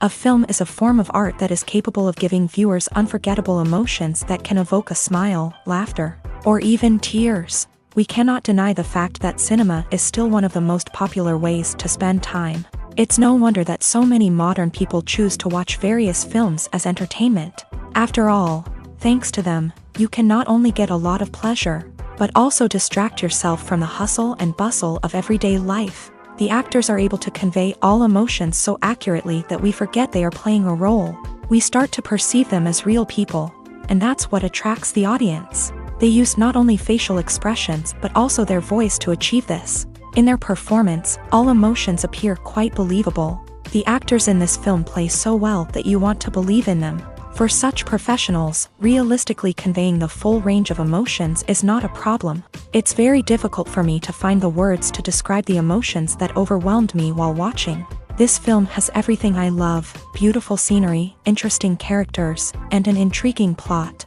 A film is a form of art that is capable of giving viewers unforgettable emotions that can evoke a smile, laughter, or even tears. We cannot deny the fact that cinema is still one of the most popular ways to spend time. It's no wonder that so many modern people choose to watch various films as entertainment. After all, thanks to them, you can not only get a lot of pleasure, but also distract yourself from the hustle and bustle of everyday life. The actors are able to convey all emotions so accurately that we forget they are playing a role. We start to perceive them as real people, and that's what attracts the audience. They use not only facial expressions but also their voice to achieve this. In their performance, all emotions appear quite believable. The actors in this film play so well that you want to believe in them. For such professionals, realistically conveying the full range of emotions is not a problem. It's very difficult for me to find the words to describe the emotions that overwhelmed me while watching. This film has everything I love: beautiful scenery, interesting characters, and an intriguing plot.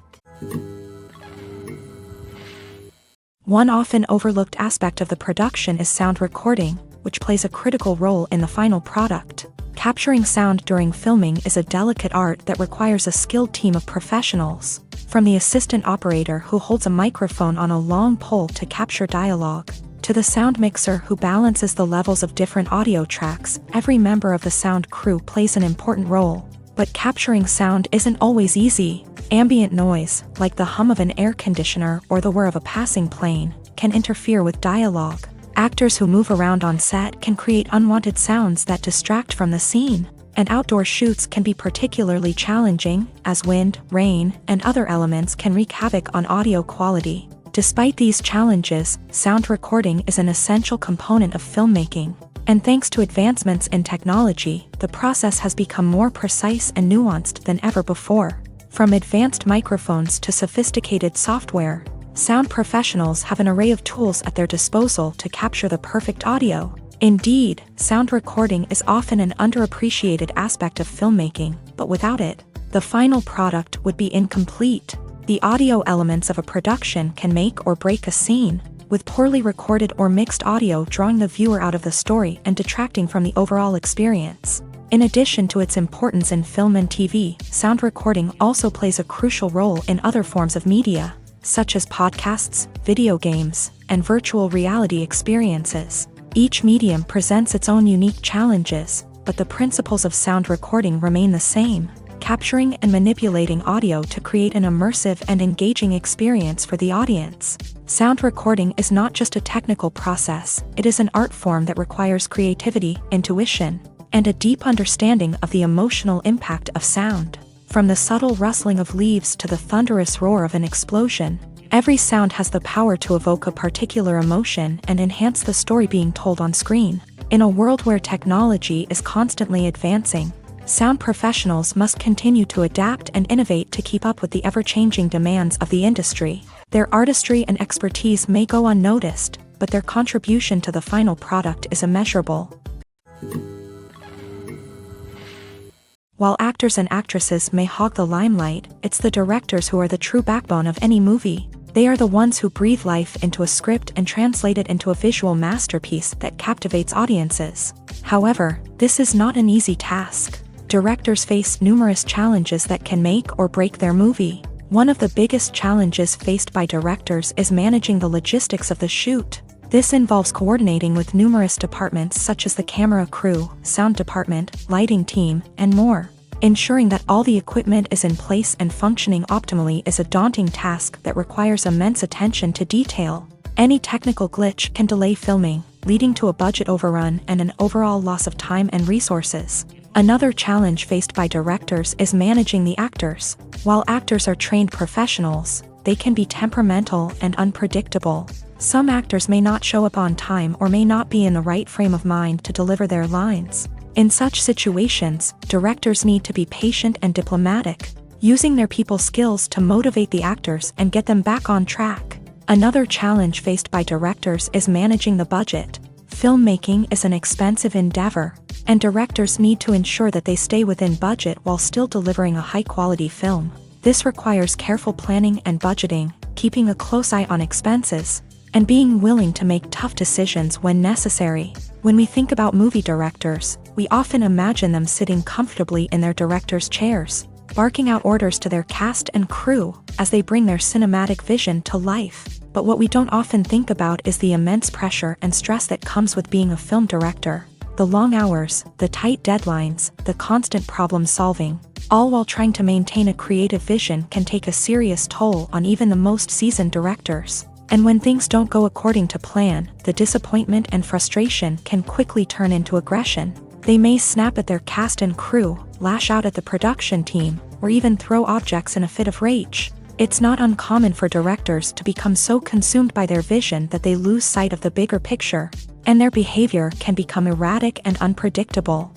One often overlooked aspect of the production is sound recording, which plays a critical role in the final product. Capturing sound during filming is a delicate art that requires a skilled team of professionals. From the assistant operator who holds a microphone on a long pole to capture dialogue, to the sound mixer who balances the levels of different audio tracks, every member of the sound crew plays an important role. But capturing sound isn't always easy. Ambient noise, like the hum of an air conditioner or the whir of a passing plane, can interfere with dialogue. Actors who move around on set can create unwanted sounds that distract from the scene. And outdoor shoots can be particularly challenging, as wind, rain, and other elements can wreak havoc on audio quality. Despite these challenges, sound recording is an essential component of filmmaking. And thanks to advancements in technology, the process has become more precise and nuanced than ever before. From advanced microphones to sophisticated software, sound professionals have an array of tools at their disposal to capture the perfect audio. Indeed, sound recording is often an underappreciated aspect of filmmaking, but without it, the final product would be incomplete. The audio elements of a production can make or break a scene, with poorly recorded or mixed audio drawing the viewer out of the story and detracting from the overall experience. In addition to its importance in film and TV, sound recording also plays a crucial role in other forms of media, such as podcasts, video games, and virtual reality experiences. Each medium presents its own unique challenges, but the principles of sound recording remain the same: capturing and manipulating audio to create an immersive and engaging experience for the audience. Sound recording is not just a technical process, it is an art form that requires creativity, intuition, and a deep understanding of the emotional impact of sound. From the subtle rustling of leaves to the thunderous roar of an explosion, every sound has the power to evoke a particular emotion and enhance the story being told on screen. In a world where technology is constantly advancing, sound professionals must continue to adapt and innovate to keep up with the ever-changing demands of the industry. Their artistry and expertise may go unnoticed, but their contribution to the final product is immeasurable. While actors and actresses may hog the limelight, it's the directors who are the true backbone of any movie. They are the ones who breathe life into a script and translate it into a visual masterpiece that captivates audiences. However, this is not an easy task. Directors face numerous challenges that can make or break their movie. One of the biggest challenges faced by directors is managing the logistics of the shoot. This involves coordinating with numerous departments such as the camera crew, sound department, lighting team, and more. Ensuring that all the equipment is in place and functioning optimally is a daunting task that requires immense attention to detail. Any technical glitch can delay filming, leading to a budget overrun and an overall loss of time and resources. Another challenge faced by directors is managing the actors. While actors are trained professionals, they can be temperamental and unpredictable. Some actors may not show up on time or may not be in the right frame of mind to deliver their lines. In such situations, directors need to be patient and diplomatic, using their people skills to motivate the actors and get them back on track. Another challenge faced by directors is managing the budget. Filmmaking is an expensive endeavor, and directors need to ensure that they stay within budget while still delivering a high-quality film. This requires careful planning and budgeting, keeping a close eye on expenses, and being willing to make tough decisions when necessary. When we think about movie directors, we often imagine them sitting comfortably in their director's chairs, barking out orders to their cast and crew as they bring their cinematic vision to life. But what we don't often think about is the immense pressure and stress that comes with being a film director. The long hours, the tight deadlines, the constant problem solving, all while trying to maintain a creative vision can take a serious toll on even the most seasoned directors. And when things don't go according to plan, the disappointment and frustration can quickly turn into aggression. They may snap at their cast and crew, lash out at the production team, or even throw objects in a fit of rage. It's not uncommon for directors to become so consumed by their vision that they lose sight of the bigger picture, and their behavior can become erratic and unpredictable.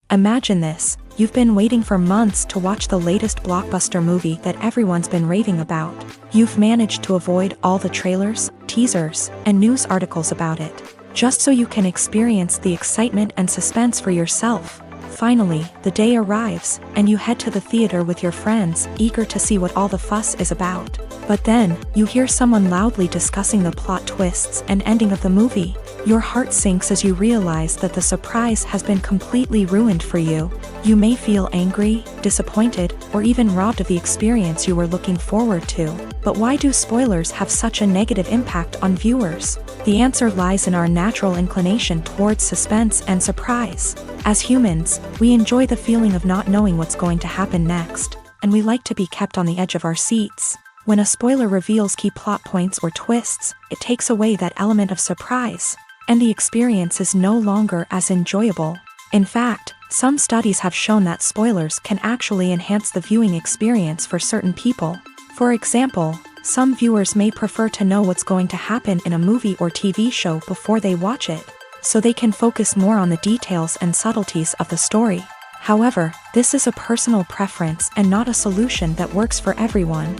Imagine this: you've been waiting for months to watch the latest blockbuster movie that everyone's been raving about. You've managed to avoid all the trailers, teasers, and news articles about it, just so you can experience the excitement and suspense for yourself. Finally, the day arrives, and you head to the theater with your friends, eager to see what all the fuss is about. But then, you hear someone loudly discussing the plot twists and ending of the movie. Your heart sinks as you realize that the surprise has been completely ruined for you. You may feel angry, disappointed, or even robbed of the experience you were looking forward to. But why do spoilers have such a negative impact on viewers? The answer lies in our natural inclination towards suspense and surprise. As humans, we enjoy the feeling of not knowing what's going to happen next, and we like to be kept on the edge of our seats. When a spoiler reveals key plot points or twists, it takes away that element of surprise, and the experience is no longer as enjoyable. In fact, some studies have shown that spoilers can actually enhance the viewing experience for certain people. For example, some viewers may prefer to know what's going to happen in a movie or TV show before they watch it, so they can focus more on the details and subtleties of the story. However, this is a personal preference and not a solution that works for everyone.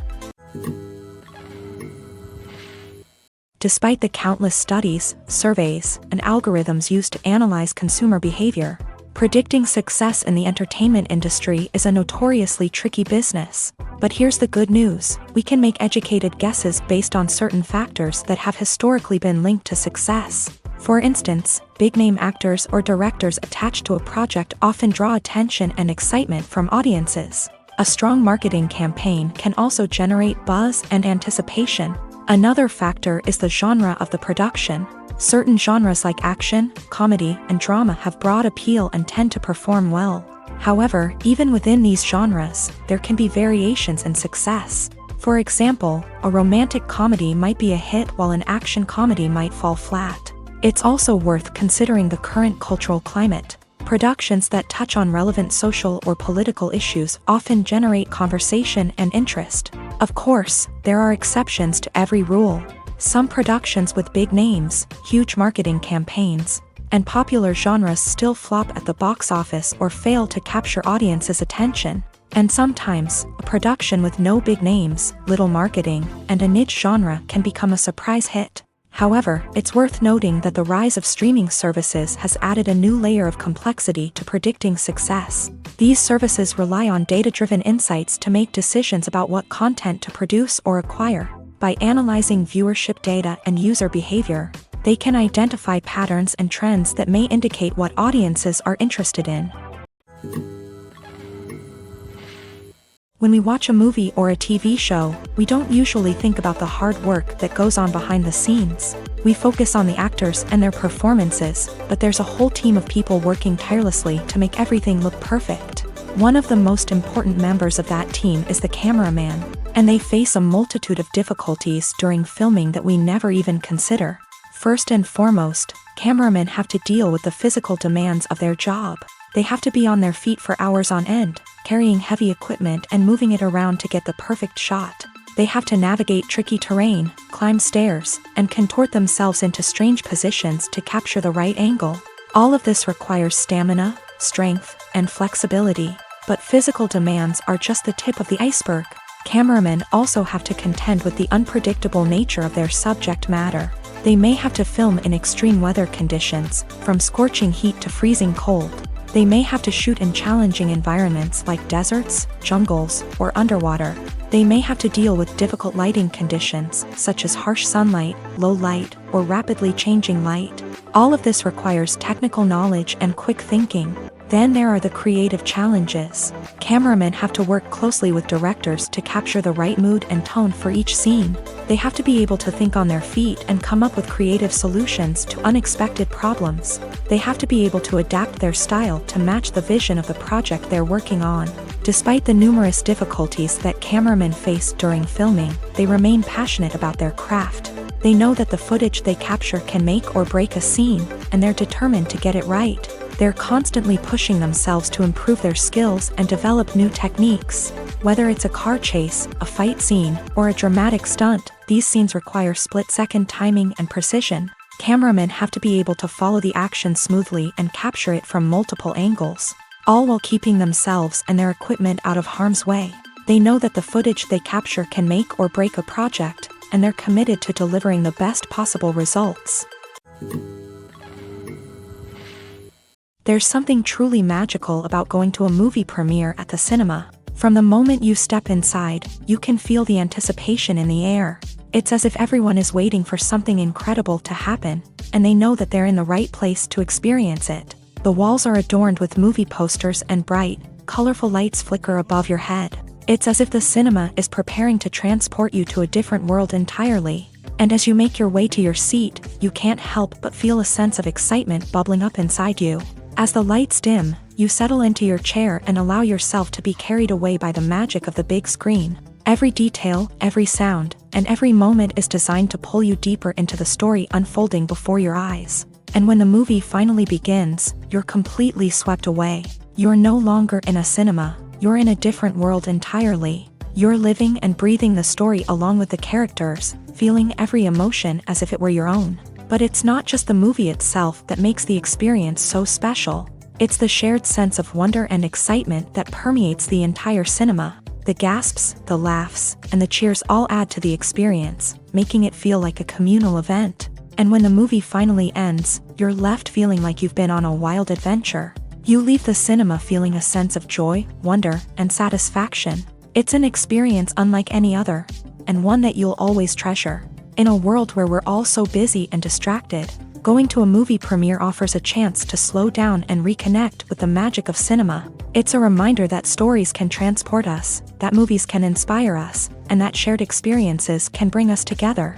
Despite the countless studies, surveys, and algorithms used to analyze consumer behavior, predicting success in the entertainment industry is a notoriously tricky business. But here's the good news: we can make educated guesses based on certain factors that have historically been linked to success. For instance, big-name actors or directors attached to a project often draw attention and excitement from audiences. A strong marketing campaign can also generate buzz and anticipation. Another factor is the genre of the production. Certain genres like action, comedy, and drama have broad appeal and tend to perform well. However, even within these genres, there can be variations in success. For example, a romantic comedy might be a hit while an action comedy might fall flat. It's also worth considering the current cultural climate. Productions that touch on relevant social or political issues often generate conversation and interest. Of course, there are exceptions to every rule. Some productions with big names, huge marketing campaigns, and popular genres still flop at the box office or fail to capture audiences' attention. And sometimes, a production with no big names, little marketing, and a niche genre can become a surprise hit. However, it's worth noting that the rise of streaming services has added a new layer of complexity to predicting success. These services rely on data-driven insights to make decisions about what content to produce or acquire. By analyzing viewership data and user behavior, they can identify patterns and trends that may indicate what audiences are interested in. When we watch a movie or a TV show, we don't usually think about the hard work that goes on behind the scenes. We focus on the actors and their performances, but there's a whole team of people working tirelessly to make everything look perfect. One of the most important members of that team is the cameraman, and they face a multitude of difficulties during filming that we never even consider. First and foremost, cameramen have to deal with the physical demands of their job. They have to be on their feet for hours on end, carrying heavy equipment and moving it around to get the perfect shot. They have to navigate tricky terrain, climb stairs, and contort themselves into strange positions to capture the right angle. All of this requires stamina, strength, and flexibility. But physical demands are just the tip of the iceberg. Cameramen also have to contend with the unpredictable nature of their subject matter. They may have to film in extreme weather conditions, from scorching heat to freezing cold. They may have to shoot in challenging environments like deserts, jungles, or underwater. They may have to deal with difficult lighting conditions, such as harsh sunlight, low light, or rapidly changing light. All of this requires technical knowledge and quick thinking. Then there are the creative challenges. Cameramen have to work closely with directors to capture the right mood and tone for each scene. They have to be able to think on their feet and come up with creative solutions to unexpected problems. They have to be able to adapt their style to match the vision of the project they're working on. Despite the numerous difficulties that cameramen face during filming, they remain passionate about their craft. They know that the footage they capture can make or break a scene, and they're determined to get it right. They're constantly pushing themselves to improve their skills and develop new techniques. Whether it's a car chase, a fight scene, or a dramatic stunt, these scenes require split-second timing and precision. Cameramen have to be able to follow the action smoothly and capture it from multiple angles, all while keeping themselves and their equipment out of harm's way. They know that the footage they capture can make or break a project, and they're committed to delivering the best possible results. There's something truly magical about going to a movie premiere at the cinema. From the moment you step inside, you can feel the anticipation in the air. It's as if everyone is waiting for something incredible to happen, and they know that they're in the right place to experience it. The walls are adorned with movie posters and bright, colorful lights flicker above your head. It's as if the cinema is preparing to transport you to a different world entirely. And as you make your way to your seat, you can't help but feel a sense of excitement bubbling up inside you. As the lights dim, you settle into your chair and allow yourself to be carried away by the magic of the big screen. Every detail, every sound, and every moment is designed to pull you deeper into the story unfolding before your eyes. And when the movie finally begins, you're completely swept away. You're no longer in a cinema, you're in a different world entirely. You're living and breathing the story along with the characters, feeling every emotion as if it were your own. But it's not just the movie itself that makes the experience so special. It's the shared sense of wonder and excitement that permeates the entire cinema. The gasps, the laughs, and the cheers all add to the experience, making it feel like a communal event. And when the movie finally ends, you're left feeling like you've been on a wild adventure. You leave the cinema feeling a sense of joy, wonder, and satisfaction. It's an experience unlike any other, and one that you'll always treasure. In a world where we're all so busy and distracted, going to a movie premiere offers a chance to slow down and reconnect with the magic of cinema. It's a reminder that stories can transport us, that movies can inspire us, and that shared experiences can bring us together.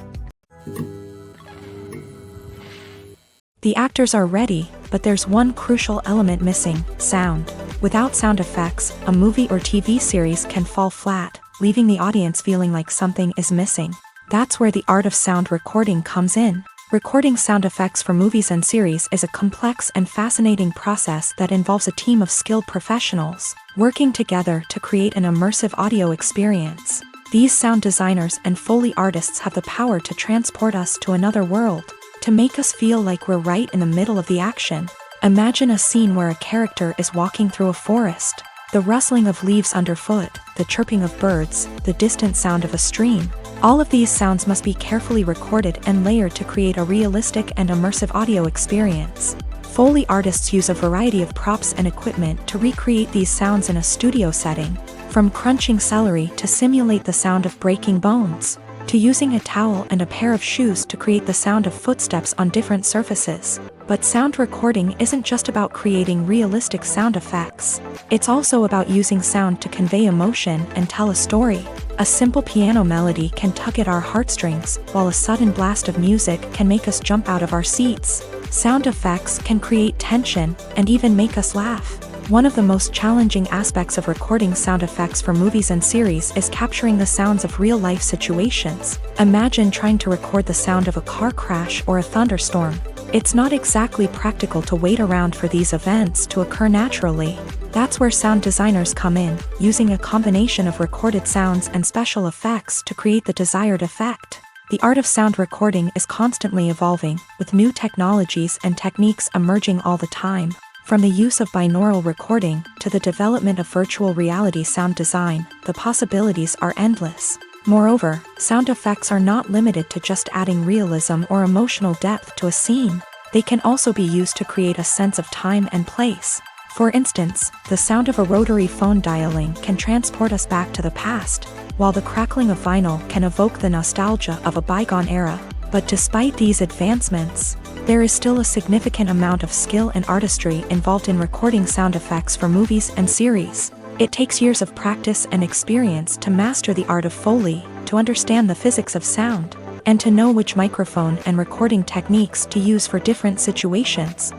The actors are ready, but there's one crucial element missing: sound. Without sound effects, a movie or TV series can fall flat, leaving the audience feeling like something is missing. That's where the art of sound recording comes in. Recording sound effects for movies and series is a complex and fascinating process that involves a team of skilled professionals working together to create an immersive audio experience. These sound designers and Foley artists have the power to transport us to another world, to make us feel like we're right in the middle of the action. Imagine a scene where a character is walking through a forest. The rustling of leaves underfoot, the chirping of birds, the distant sound of a stream. All of these sounds must be carefully recorded and layered to create a realistic and immersive audio experience. Foley artists use a variety of props and equipment to recreate these sounds in a studio setting, from crunching celery to simulate the sound of breaking bones, to using a towel and a pair of shoes to create the sound of footsteps on different surfaces. But sound recording isn't just about creating realistic sound effects. It's also about using sound to convey emotion and tell a story. A simple piano melody can tug at our heartstrings, while a sudden blast of music can make us jump out of our seats. Sound effects can create tension and even make us laugh. One of the most challenging aspects of recording sound effects for movies and series is capturing the sounds of real-life situations. Imagine trying to record the sound of a car crash or a thunderstorm. It's not exactly practical to wait around for these events to occur naturally. That's where sound designers come in, using a combination of recorded sounds and special effects to create the desired effect. The art of sound recording is constantly evolving, with new technologies and techniques emerging all the time. From the use of binaural recording to the development of virtual reality sound design, the possibilities are endless. Moreover, sound effects are not limited to just adding realism or emotional depth to a scene. They can also be used to create a sense of time and place. For instance, the sound of a rotary phone dialing can transport us back to the past, while the crackling of vinyl can evoke the nostalgia of a bygone era. But despite these advancements, there is still a significant amount of skill and artistry involved in recording sound effects for movies and series. It takes years of practice and experience to master the art of Foley, to understand the physics of sound, and to know which microphone and recording techniques to use for different situations.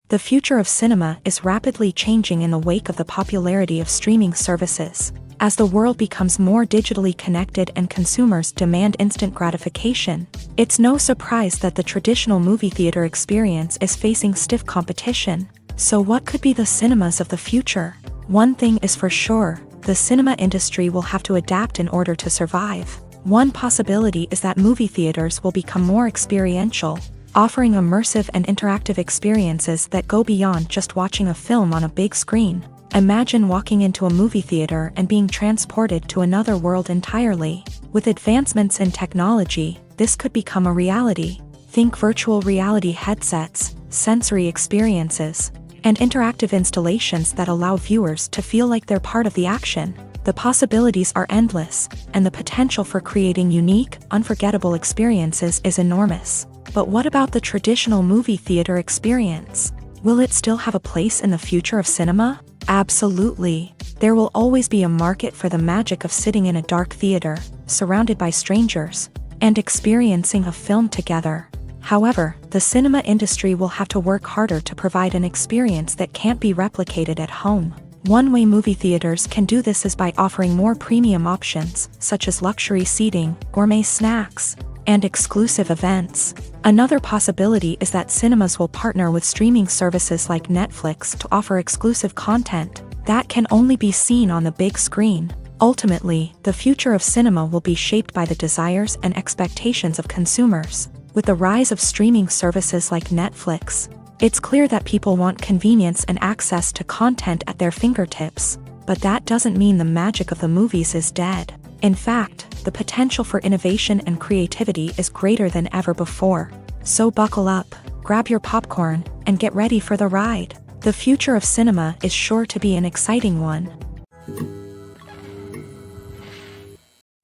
The future of cinema is rapidly changing in the wake of the popularity of streaming services. As the world becomes more digitally connected and consumers demand instant gratification, it's no surprise that the traditional movie theater experience is facing stiff competition. So what could be the cinemas of the future? One thing is for sure, the cinema industry will have to adapt in order to survive. One possibility is that movie theaters will become more experiential, offering immersive and interactive experiences that go beyond just watching a film on a big screen. Imagine walking into a movie theater and being transported to another world entirely. With advancements in technology, this could become a reality. Think virtual reality headsets, sensory experiences, and interactive installations that allow viewers to feel like they're part of the action. The possibilities are endless, and the potential for creating unique, unforgettable experiences is enormous. But what about the traditional movie theater experience? Will it still have a place in the future of cinema? Absolutely. There will always be a market for the magic of sitting in a dark theater, surrounded by strangers, and experiencing a film together. However, the cinema industry will have to work harder to provide an experience that can't be replicated at home. One way movie theaters can do this is by offering more premium options, such as luxury seating, gourmet snacks, and exclusive events. Another possibility is that cinemas will partner with streaming services like Netflix to offer exclusive content that can only be seen on the big screen. Ultimately, the future of cinema will be shaped by the desires and expectations of consumers. With the rise of streaming services like Netflix, it's clear that people want convenience and access to content at their fingertips. But that doesn't mean the magic of the movies is dead. In fact, the potential for innovation and creativity is greater than ever before. So buckle up, grab your popcorn, and get ready for the ride. The future of cinema is sure to be an exciting one.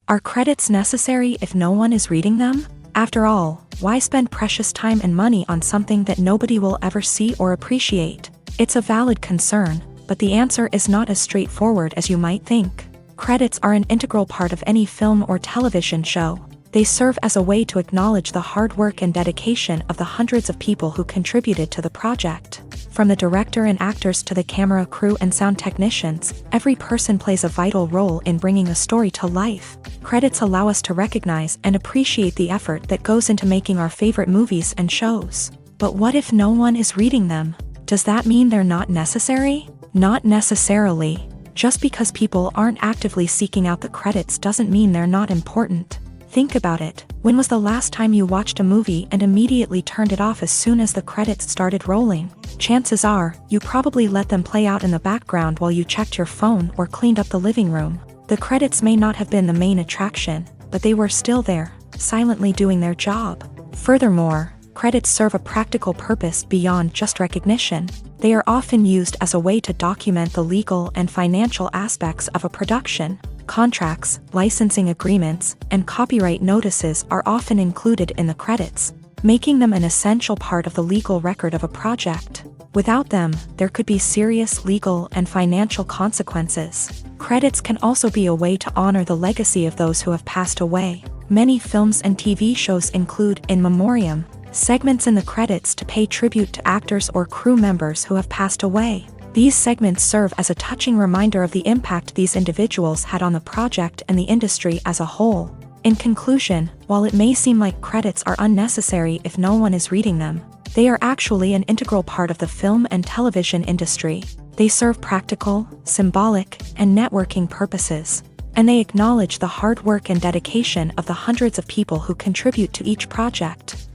Are credits necessary if no one is reading them? After all, why spend precious time and money on something that nobody will ever see or appreciate? It's a valid concern, but the answer is not as straightforward as you might think. Credits are an integral part of any film or television show. They serve as a way to acknowledge the hard work and dedication of the hundreds of people who contributed to the project. From the director and actors to the camera crew and sound technicians, every person plays a vital role in bringing a story to life. Credits allow us to recognize and appreciate the effort that goes into making our favorite movies and shows. But what if no one is reading them? Does that mean they're not necessary? Not necessarily. Just because people aren't actively seeking out the credits doesn't mean they're not important. Think about it. When was the last time you watched a movie and immediately turned it off as soon as the credits started rolling? Chances are, you probably let them play out in the background while you checked your phone or cleaned up the living room. The credits may not have been the main attraction, but they were still there, silently doing their job. Furthermore, credits serve a practical purpose beyond just recognition. They are often used as a way to document the legal and financial aspects of a production. Contracts, licensing agreements, and copyright notices are often included in the credits, making them an essential part of the legal record of a project. Without them, there could be serious legal and financial consequences. Credits can also be a way to honor the legacy of those who have passed away. Many films and TV shows include in memoriam segments in the credits to pay tribute to actors or crew members who have passed away. These segments serve as a touching reminder of the impact these individuals had on the project and the industry as a whole. In conclusion, while it may seem like credits are unnecessary if no one is reading them, they are actually an integral part of the film and television industry. They serve practical, symbolic, and networking purposes, and they acknowledge the hard work and dedication of the hundreds of people who contribute to each project.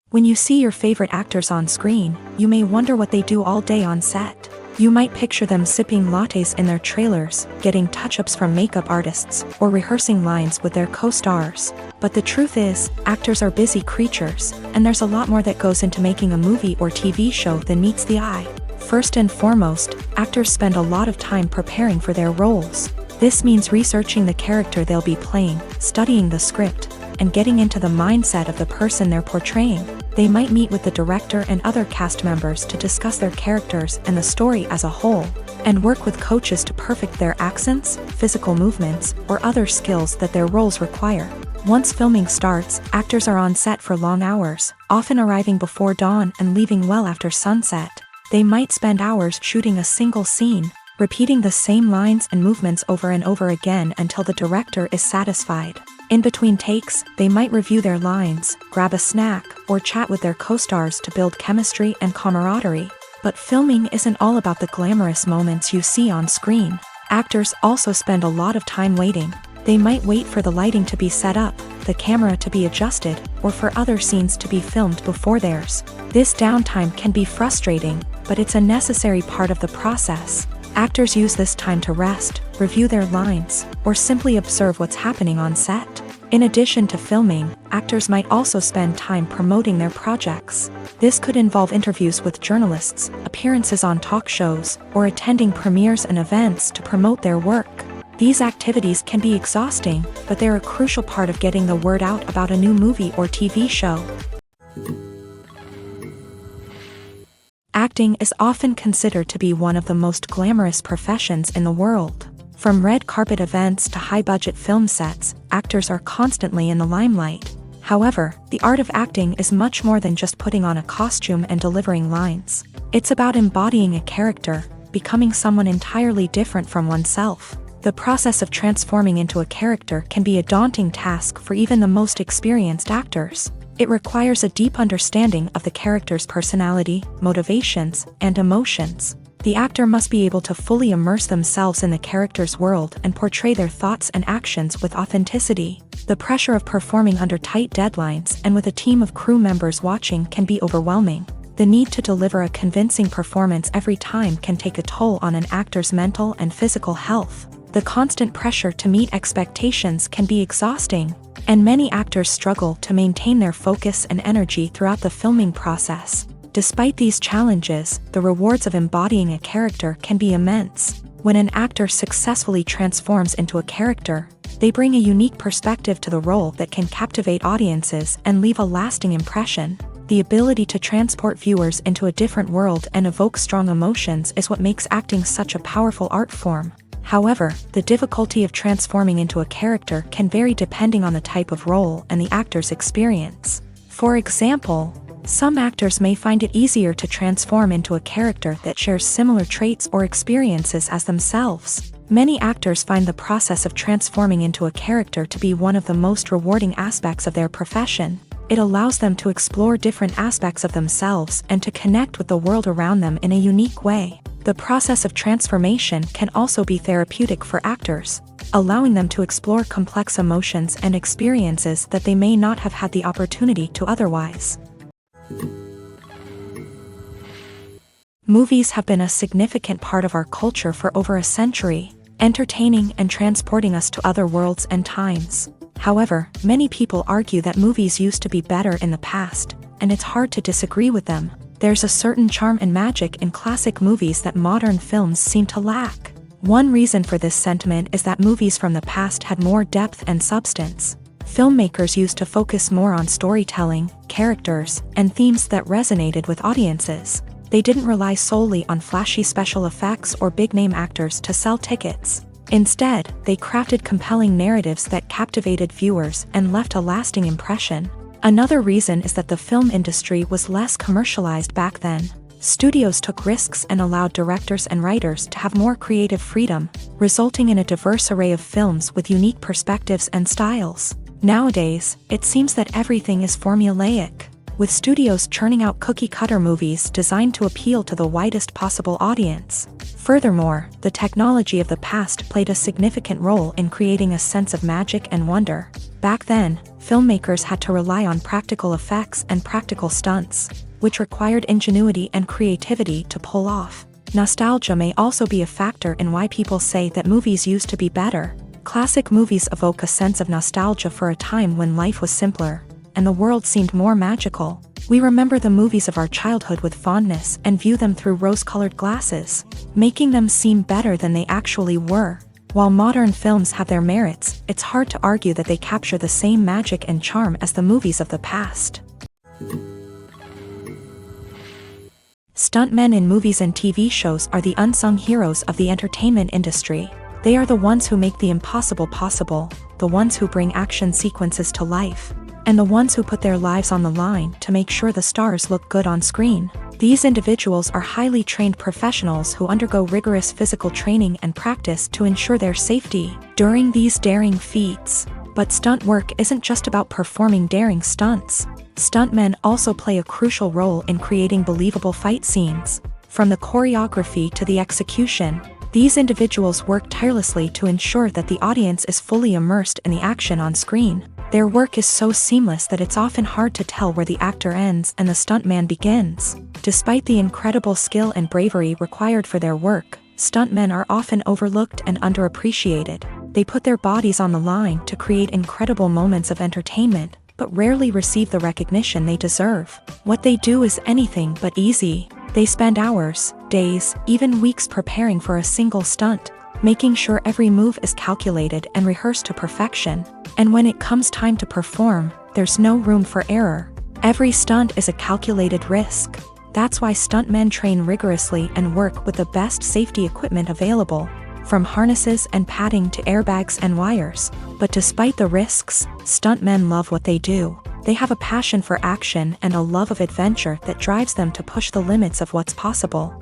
When you see your favorite actors on screen, you may wonder what they do all day on set. You might picture them sipping lattes in their trailers, getting touch-ups from makeup artists, or rehearsing lines with their co-stars. But the truth is, actors are busy creatures, and there's a lot more that goes into making a movie or TV show than meets the eye. First and foremost, actors spend a lot of time preparing for their roles. This means researching the character they'll be playing, studying the script, and getting into the mindset of the person they're portraying. They might meet with the director and other cast members to discuss their characters and the story as a whole, and work with coaches to perfect their accents, physical movements, or other skills that their roles require. Once filming starts, actors are on set for long hours, often arriving before dawn and leaving well after sunset. They might spend hours shooting a single scene, repeating the same lines and movements over and over again until the director is satisfied. In between takes, they might review their lines, grab a snack, or chat with their co-stars to build chemistry and camaraderie. But filming isn't all about the glamorous moments you see on screen. Actors also spend a lot of time waiting. They might wait for the lighting to be set up, the camera to be adjusted, or for other scenes to be filmed before theirs. This downtime can be frustrating, but it's a necessary part of the process. Actors use this time to rest, review their lines, or simply observe what's happening on set. In addition to filming, actors might also spend time promoting their projects. This could involve interviews with journalists, appearances on talk shows, or attending premieres and events to promote their work. These activities can be exhausting, but they're a crucial part of getting the word out about a new movie or TV show. Acting is often considered to be one of the most glamorous professions in the world. From red carpet events to high-budget film sets, actors are constantly in the limelight. However, the art of acting is much more than just putting on a costume and delivering lines. It's about embodying a character, becoming someone entirely different from oneself. The process of transforming into a character can be a daunting task for even the most experienced actors. It requires a deep understanding of the character's personality, motivations, and emotions. The actor must be able to fully immerse themselves in the character's world and portray their thoughts and actions with authenticity. The pressure of performing under tight deadlines and with a team of crew members watching can be overwhelming. The need to deliver a convincing performance every time can take a toll on an actor's mental and physical health. The constant pressure to meet expectations can be exhausting, and many actors struggle to maintain their focus and energy throughout the filming process. Despite these challenges, the rewards of embodying a character can be immense. When an actor successfully transforms into a character, they bring a unique perspective to the role that can captivate audiences and leave a lasting impression. The ability to transport viewers into a different world and evoke strong emotions is what makes acting such a powerful art form. However, the difficulty of transforming into a character can vary depending on the type of role and the actor's experience. For example, some actors may find it easier to transform into a character that shares similar traits or experiences as themselves. Many actors find the process of transforming into a character to be one of the most rewarding aspects of their profession. It allows them to explore different aspects of themselves and to connect with the world around them in a unique way. The process of transformation can also be therapeutic for actors, allowing them to explore complex emotions and experiences that they may not have had the opportunity to otherwise. Movies have been a significant part of our culture for over a century, entertaining and transporting us to other worlds and times. However, many people argue that movies used to be better in the past, and it's hard to disagree with them. There's a certain charm and magic in classic movies that modern films seem to lack. One reason for this sentiment is that movies from the past had more depth and substance. Filmmakers used to focus more on storytelling, characters, and themes that resonated with audiences. They didn't rely solely on flashy special effects or big-name actors to sell tickets. Instead, they crafted compelling narratives that captivated viewers and left a lasting impression. Another reason is that the film industry was less commercialized back then. Studios took risks and allowed directors and writers to have more creative freedom, resulting in a diverse array of films with unique perspectives and styles. Nowadays, it seems that everything is formulaic, with studios churning out cookie-cutter movies designed to appeal to the widest possible audience. Furthermore, the technology of the past played a significant role in creating a sense of magic and wonder. Back then, filmmakers had to rely on practical effects and practical stunts, which required ingenuity and creativity to pull off. Nostalgia may also be a factor in why people say that movies used to be better. Classic movies evoke a sense of nostalgia for a time when life was simpler, and the world seemed more magical. We remember the movies of our childhood with fondness and view them through rose-colored glasses, making them seem better than they actually were. While modern films have their merits, it's hard to argue that they capture the same magic and charm as the movies of the past. Stuntmen in movies and TV shows are the unsung heroes of the entertainment industry. They are the ones who make the impossible possible, the ones who bring action sequences to life, and the ones who put their lives on the line to make sure the stars look good on screen. These individuals are highly trained professionals who undergo rigorous physical training and practice to ensure their safety during these daring feats. But stunt work isn't just about performing daring stunts. Stuntmen also play a crucial role in creating believable fight scenes. From the choreography to the execution, these individuals work tirelessly to ensure that the audience is fully immersed in the action on screen. Their work is so seamless that it's often hard to tell where the actor ends and the stuntman begins. Despite the incredible skill and bravery required for their work, stuntmen are often overlooked and underappreciated. They put their bodies on the line to create incredible moments of entertainment, but rarely receive the recognition they deserve. What they do is anything but easy. They spend hours, days, even weeks preparing for a single stunt, making sure every move is calculated and rehearsed to perfection. And when it comes time to perform, there's no room for error. Every stunt is a calculated risk. That's why stuntmen train rigorously and work with the best safety equipment available, from harnesses and padding to airbags and wires. But despite the risks, stuntmen love what they do. They have a passion for action and a love of adventure that drives them to push the limits of what's possible.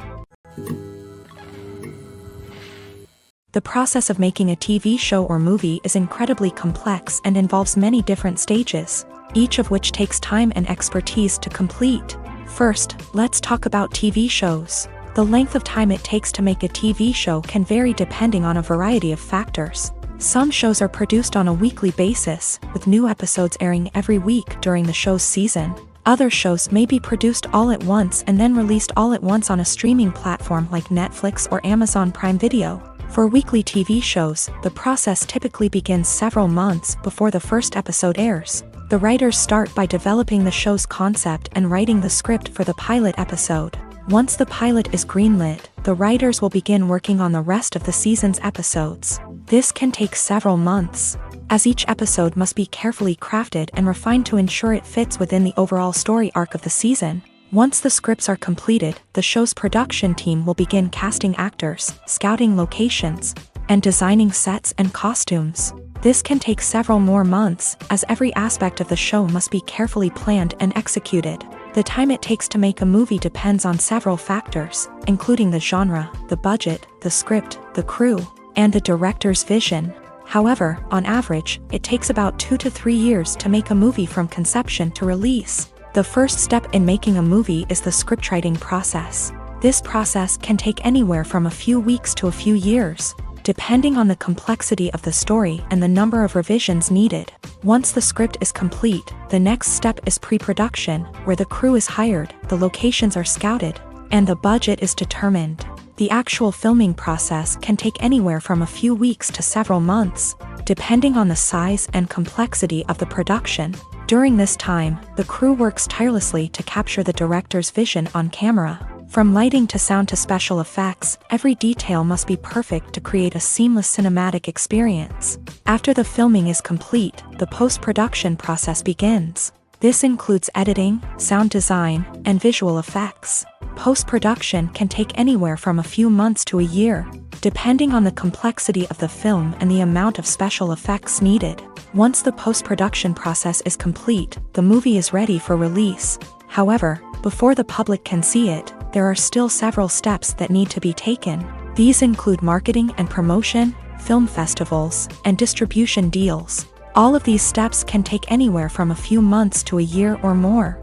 The process of making a TV show or movie is incredibly complex and involves many different stages, each of which takes time and expertise to complete. First, let's talk about TV shows. The length of time it takes to make a TV show can vary depending on a variety of factors. Some shows are produced on a weekly basis, with new episodes airing every week during the show's season. Other shows may be produced all at once and then released all at once on a streaming platform like Netflix or Amazon Prime Video. For weekly TV shows, the process typically begins several months before the first episode airs. The writers start by developing the show's concept and writing the script for the pilot episode. Once the pilot is greenlit, the writers will begin working on the rest of the season's episodes. This can take several months, as each episode must be carefully crafted and refined to ensure it fits within the overall story arc of the season. Once the scripts are completed, the show's production team will begin casting actors, scouting locations, and designing sets and costumes. This can take several more months, as every aspect of the show must be carefully planned and executed. The time it takes to make a movie depends on several factors, including the genre, the budget, the script, the crew, and the director's vision. However, on average, it takes about 2 to 3 years to make a movie from conception to release. The first step in making a movie is the scriptwriting process. This process can take anywhere from a few weeks to a few years, depending on the complexity of the story and the number of revisions needed. Once the script is complete, the next step is pre-production, where the crew is hired, the locations are scouted, and the budget is determined. The actual filming process can take anywhere from a few weeks to several months, depending on the size and complexity of the production. During this time, the crew works tirelessly to capture the director's vision on camera. From lighting to sound to special effects, every detail must be perfect to create a seamless cinematic experience. After the filming is complete, the post-production process begins. This includes editing, sound design, and visual effects. Post-production can take anywhere from a few months to a year, depending on the complexity of the film and the amount of special effects needed. Once the post-production process is complete, the movie is ready for release. However, before the public can see it, there are still several steps that need to be taken. These include marketing and promotion, film festivals, and distribution deals. All of these steps can take anywhere from a few months to a year or more.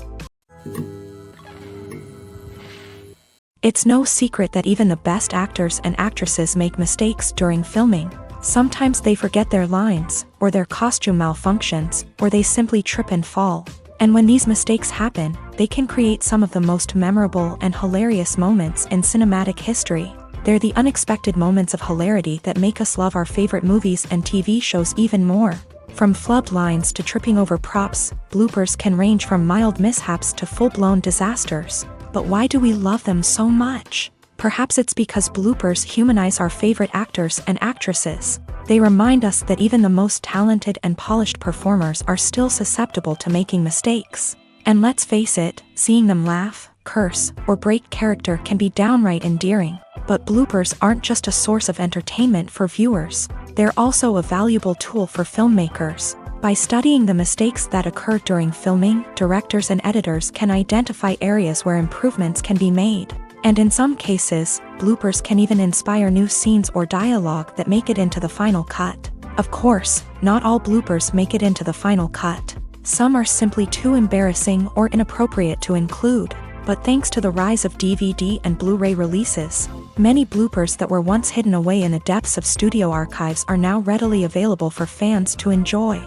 It's no secret that even the best actors and actresses make mistakes during filming. Sometimes they forget their lines, or their costume malfunctions, or they simply trip and fall. And when these mistakes happen, they can create some of the most memorable and hilarious moments in cinematic history. They're the unexpected moments of hilarity that make us love our favorite movies and TV shows even more. From flubbed lines to tripping over props, bloopers can range from mild mishaps to full-blown disasters. But why do we love them so much? Perhaps it's because bloopers humanize our favorite actors and actresses. They remind us that even the most talented and polished performers are still susceptible to making mistakes. And let's face it, seeing them laugh, curse, or break character can be downright endearing. But bloopers aren't just a source of entertainment for viewers. They're also a valuable tool for filmmakers. By studying the mistakes that occur during filming, directors and editors can identify areas where improvements can be made. And in some cases, bloopers can even inspire new scenes or dialogue that make it into the final cut. Of course, not all bloopers make it into the final cut. Some are simply too embarrassing or inappropriate to include. But thanks to the rise of DVD and Blu-ray releases, many bloopers that were once hidden away in the depths of studio archives are now readily available for fans to enjoy.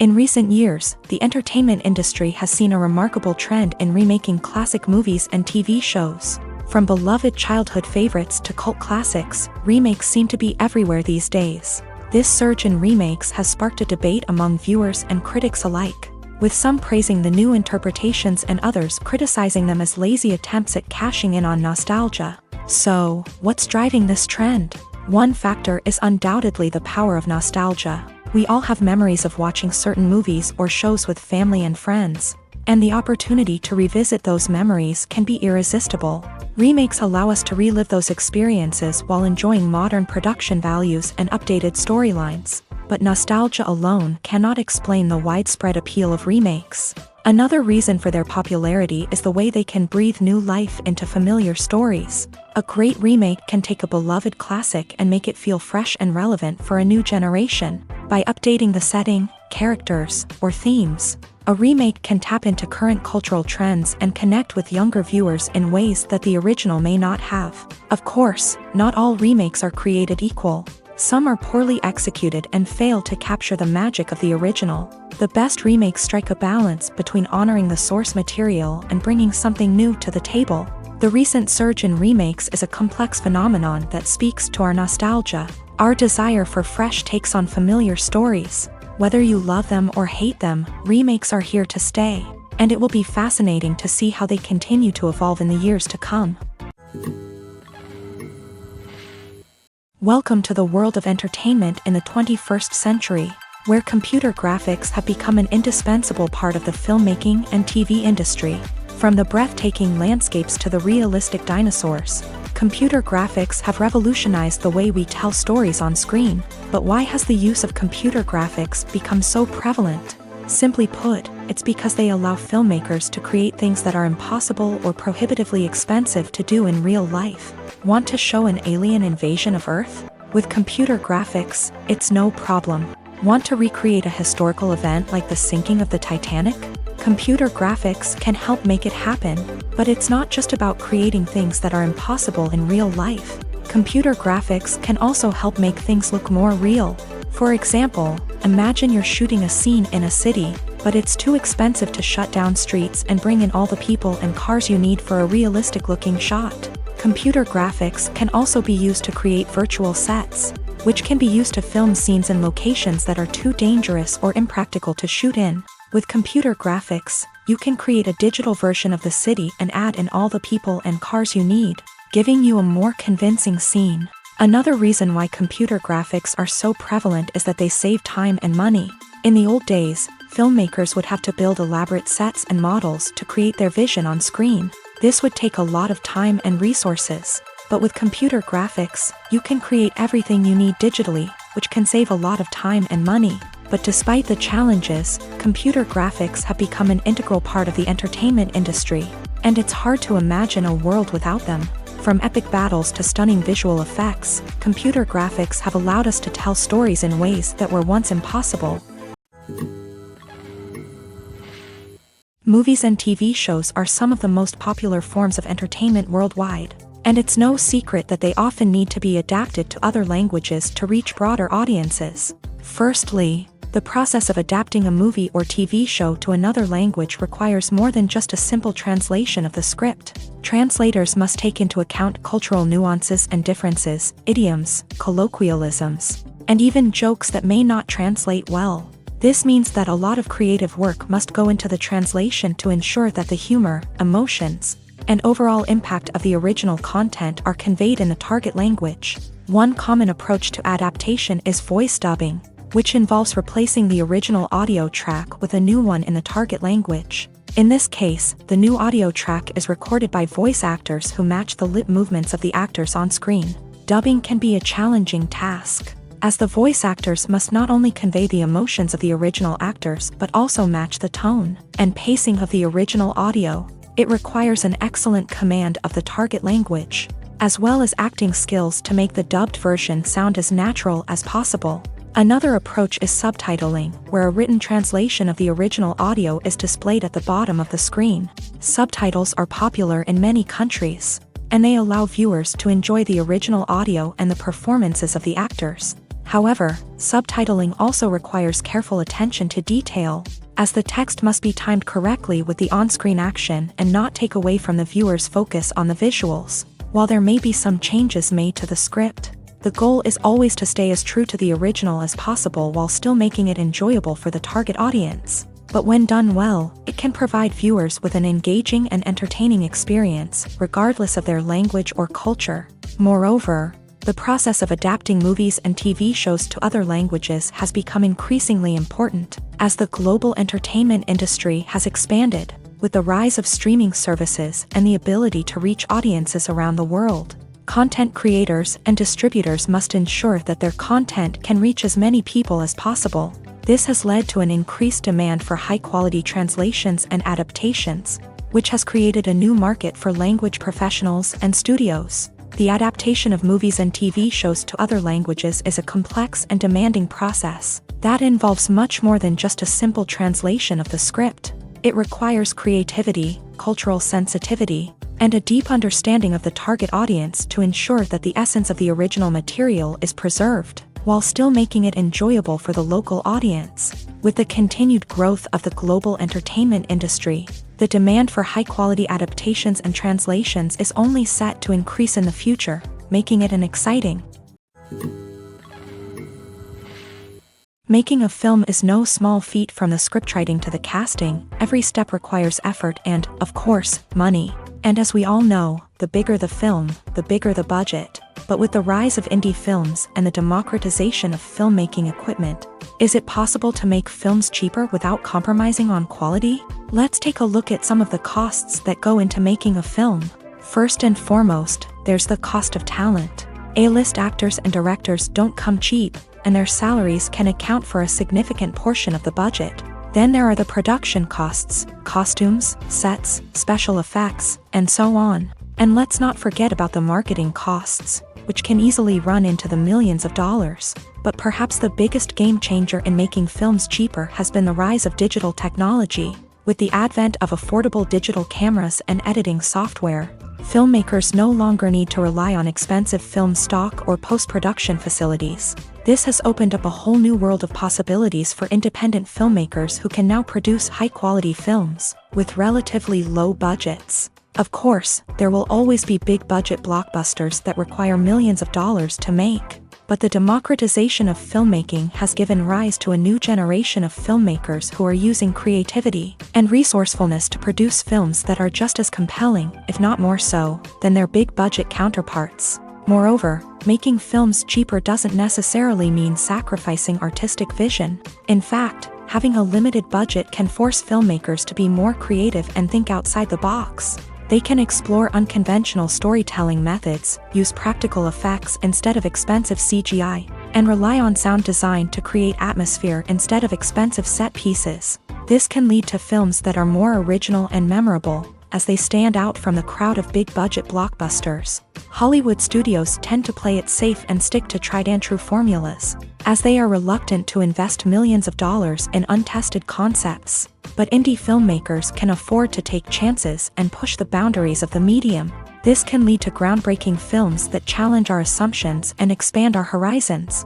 In recent years, the entertainment industry has seen a remarkable trend in remaking classic movies and TV shows. From beloved childhood favorites to cult classics, remakes seem to be everywhere these days. This surge in remakes has sparked a debate among viewers and critics alike, with some praising the new interpretations and others criticizing them as lazy attempts at cashing in on nostalgia. So, what's driving this trend? One factor is undoubtedly the power of nostalgia. We all have memories of watching certain movies or shows with family and friends, and the opportunity to revisit those memories can be irresistible. Remakes allow us to relive those experiences while enjoying modern production values and updated storylines. But nostalgia alone cannot explain the widespread appeal of remakes. Another reason for their popularity is the way they can breathe new life into familiar stories. A great remake can take a beloved classic and make it feel fresh and relevant for a new generation. By updating the setting, characters, or themes, a remake can tap into current cultural trends and connect with younger viewers in ways that the original may not have. Of course, not all remakes are created equal. Some are poorly executed and fail to capture the magic of the original. The best remakes strike a balance between honoring the source material and bringing something new to the table. The recent surge in remakes is a complex phenomenon that speaks to our nostalgia, our desire for fresh takes on familiar stories. Whether you love them or hate them, remakes are here to stay, and it will be fascinating to see how they continue to evolve in the years to come. Welcome to the world of entertainment in the 21st century, where computer graphics have become an indispensable part of the filmmaking and TV industry. From the breathtaking landscapes to the realistic dinosaurs, computer graphics have revolutionized the way we tell stories on screen. But why has the use of computer graphics become so prevalent? Simply put, it's because they allow filmmakers to create things that are impossible or prohibitively expensive to do in real life. Want to show an alien invasion of Earth? With computer graphics, it's no problem. Want to recreate a historical event like the sinking of the Titanic? Computer graphics can help make it happen, but it's not just about creating things that are impossible in real life. Computer graphics can also help make things look more real. For example, imagine you're shooting a scene in a city, but it's too expensive to shut down streets and bring in all the people and cars you need for a realistic-looking shot. Computer graphics can also be used to create virtual sets, which can be used to film scenes in locations that are too dangerous or impractical to shoot in. With computer graphics, you can create a digital version of the city and add in all the people and cars you need, giving you a more convincing scene. Another reason why computer graphics are so prevalent is that they save time and money. In the old days, filmmakers would have to build elaborate sets and models to create their vision on screen. This would take a lot of time and resources. But with computer graphics, you can create everything you need digitally, which can save a lot of time and money. But despite the challenges, computer graphics have become an integral part of the entertainment industry, and it's hard to imagine a world without them. From epic battles to stunning visual effects, computer graphics have allowed us to tell stories in ways that were once impossible. Movies and TV shows are some of the most popular forms of entertainment worldwide, and it's no secret that they often need to be adapted to other languages to reach broader audiences. Firstly, the process of adapting a movie or TV show to another language requires more than just a simple translation of the script. Translators must take into account cultural nuances and differences, idioms, colloquialisms, and even jokes that may not translate well. This means that a lot of creative work must go into the translation to ensure that the humor, emotions, and overall impact of the original content are conveyed in the target language. One common approach to adaptation is voice dubbing, which involves replacing the original audio track with a new one in the target language. In this case, the new audio track is recorded by voice actors who match the lip movements of the actors on screen. Dubbing can be a challenging task, as the voice actors must not only convey the emotions of the original actors but also match the tone and pacing of the original audio. It requires an excellent command of the target language, as well as acting skills to make the dubbed version sound as natural as possible. Another approach is subtitling, where a written translation of the original audio is displayed at the bottom of the screen. Subtitles are popular in many countries, and they allow viewers to enjoy the original audio and the performances of the actors. However, subtitling also requires careful attention to detail, as the text must be timed correctly with the on-screen action and not take away from the viewer's focus on the visuals. While there may be some changes made to the script, the goal is always to stay as true to the original as possible while still making it enjoyable for the target audience. But when done well, it can provide viewers with an engaging and entertaining experience, regardless of their language or culture. Moreover, the process of adapting movies and TV shows to other languages has become increasingly important, as the global entertainment industry has expanded, with the rise of streaming services and the ability to reach audiences around the world. Content creators and distributors must ensure that their content can reach as many people as possible. This has led to an increased demand for high-quality translations and adaptations, which has created a new market for language professionals and studios. The adaptation of movies and TV shows to other languages is a complex and demanding process that involves much more than just a simple translation of the script. It requires creativity, cultural sensitivity, and a deep understanding of the target audience to ensure that the essence of the original material is preserved, while still making it enjoyable for the local audience. With the continued growth of the global entertainment industry, the demand for high-quality adaptations and translations is only set to increase in the future, making it an exciting. Making a film is no small feat. From the scriptwriting to the casting, every step requires effort and, of course, money. And as we all know, the bigger the film, the bigger the budget. But with the rise of indie films and the democratization of filmmaking equipment, is it possible to make films cheaper without compromising on quality? Let's take a look at some of the costs that go into making a film. First and foremost, there's the cost of talent. A-list actors and directors don't come cheap, and their salaries can account for a significant portion of the budget. Then there are the production costs, costumes, sets, special effects, and so on. And let's not forget about the marketing costs, which can easily run into the millions of dollars. But perhaps the biggest game changer in making films cheaper has been the rise of digital technology. With the advent of affordable digital cameras and editing software, filmmakers no longer need to rely on expensive film stock or post-production facilities. This has opened up a whole new world of possibilities for independent filmmakers who can now produce high-quality films with relatively low budgets. Of course, there will always be big-budget blockbusters that require millions of dollars to make. But the democratization of filmmaking has given rise to a new generation of filmmakers who are using creativity and resourcefulness to produce films that are just as compelling, if not more so, than their big-budget counterparts. Moreover, making films cheaper doesn't necessarily mean sacrificing artistic vision. In fact, having a limited budget can force filmmakers to be more creative and think outside the box. They can explore unconventional storytelling methods, use practical effects instead of expensive CGI, and rely on sound design to create atmosphere instead of expensive set pieces. This can lead to films that are more original and memorable, as they stand out from the crowd of big-budget blockbusters. Hollywood studios tend to play it safe and stick to tried-and-true formulas, as they are reluctant to invest millions of dollars in untested concepts. But indie filmmakers can afford to take chances and push the boundaries of the medium. This can lead to groundbreaking films that challenge our assumptions and expand our horizons.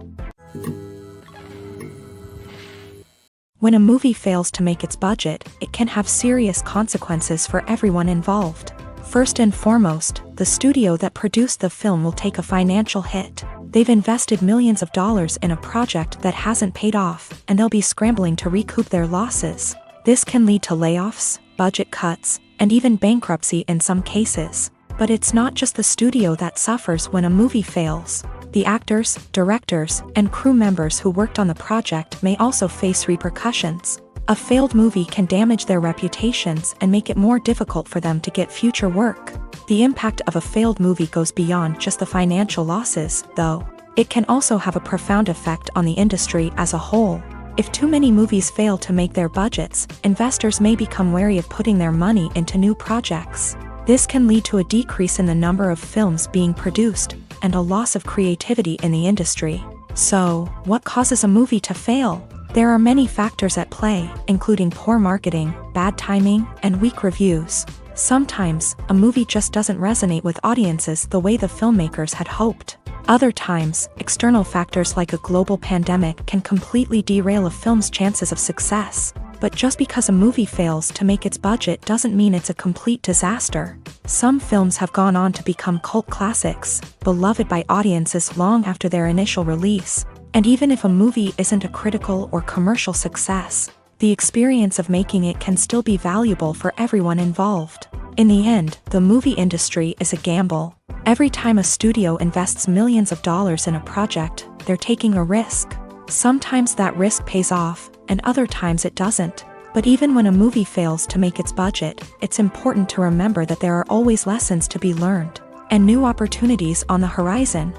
When a movie fails to make its budget, it can have serious consequences for everyone involved. First and foremost, the studio that produced the film will take a financial hit. They've invested millions of dollars in a project that hasn't paid off, and they'll be scrambling to recoup their losses. This can lead to layoffs, budget cuts, and even bankruptcy in some cases. But it's not just the studio that suffers when a movie fails. The actors, directors, and crew members who worked on the project may also face repercussions. A failed movie can damage their reputations and make it more difficult for them to get future work. The impact of a failed movie goes beyond just the financial losses, though. It can also have a profound effect on the industry as a whole. If too many movies fail to make their budgets, investors may become wary of putting their money into new projects. This can lead to a decrease in the number of films being produced, and a loss of creativity in the industry. So, what causes a movie to fail? There are many factors at play, including poor marketing, bad timing, and weak reviews. Sometimes, a movie just doesn't resonate with audiences the way the filmmakers had hoped. Other times, external factors like a global pandemic can completely derail a film's chances of success. But just because a movie fails to make its budget doesn't mean it's a complete disaster. Some films have gone on to become cult classics, beloved by audiences long after their initial release. And even if a movie isn't a critical or commercial success, the experience of making it can still be valuable for everyone involved. In the end, the movie industry is a gamble. Every time a studio invests millions of dollars in a project, they're taking a risk. Sometimes that risk pays off, and other times it doesn't. But even when a movie fails to make its budget, it's important to remember that there are always lessons to be learned, and new opportunities on the horizon.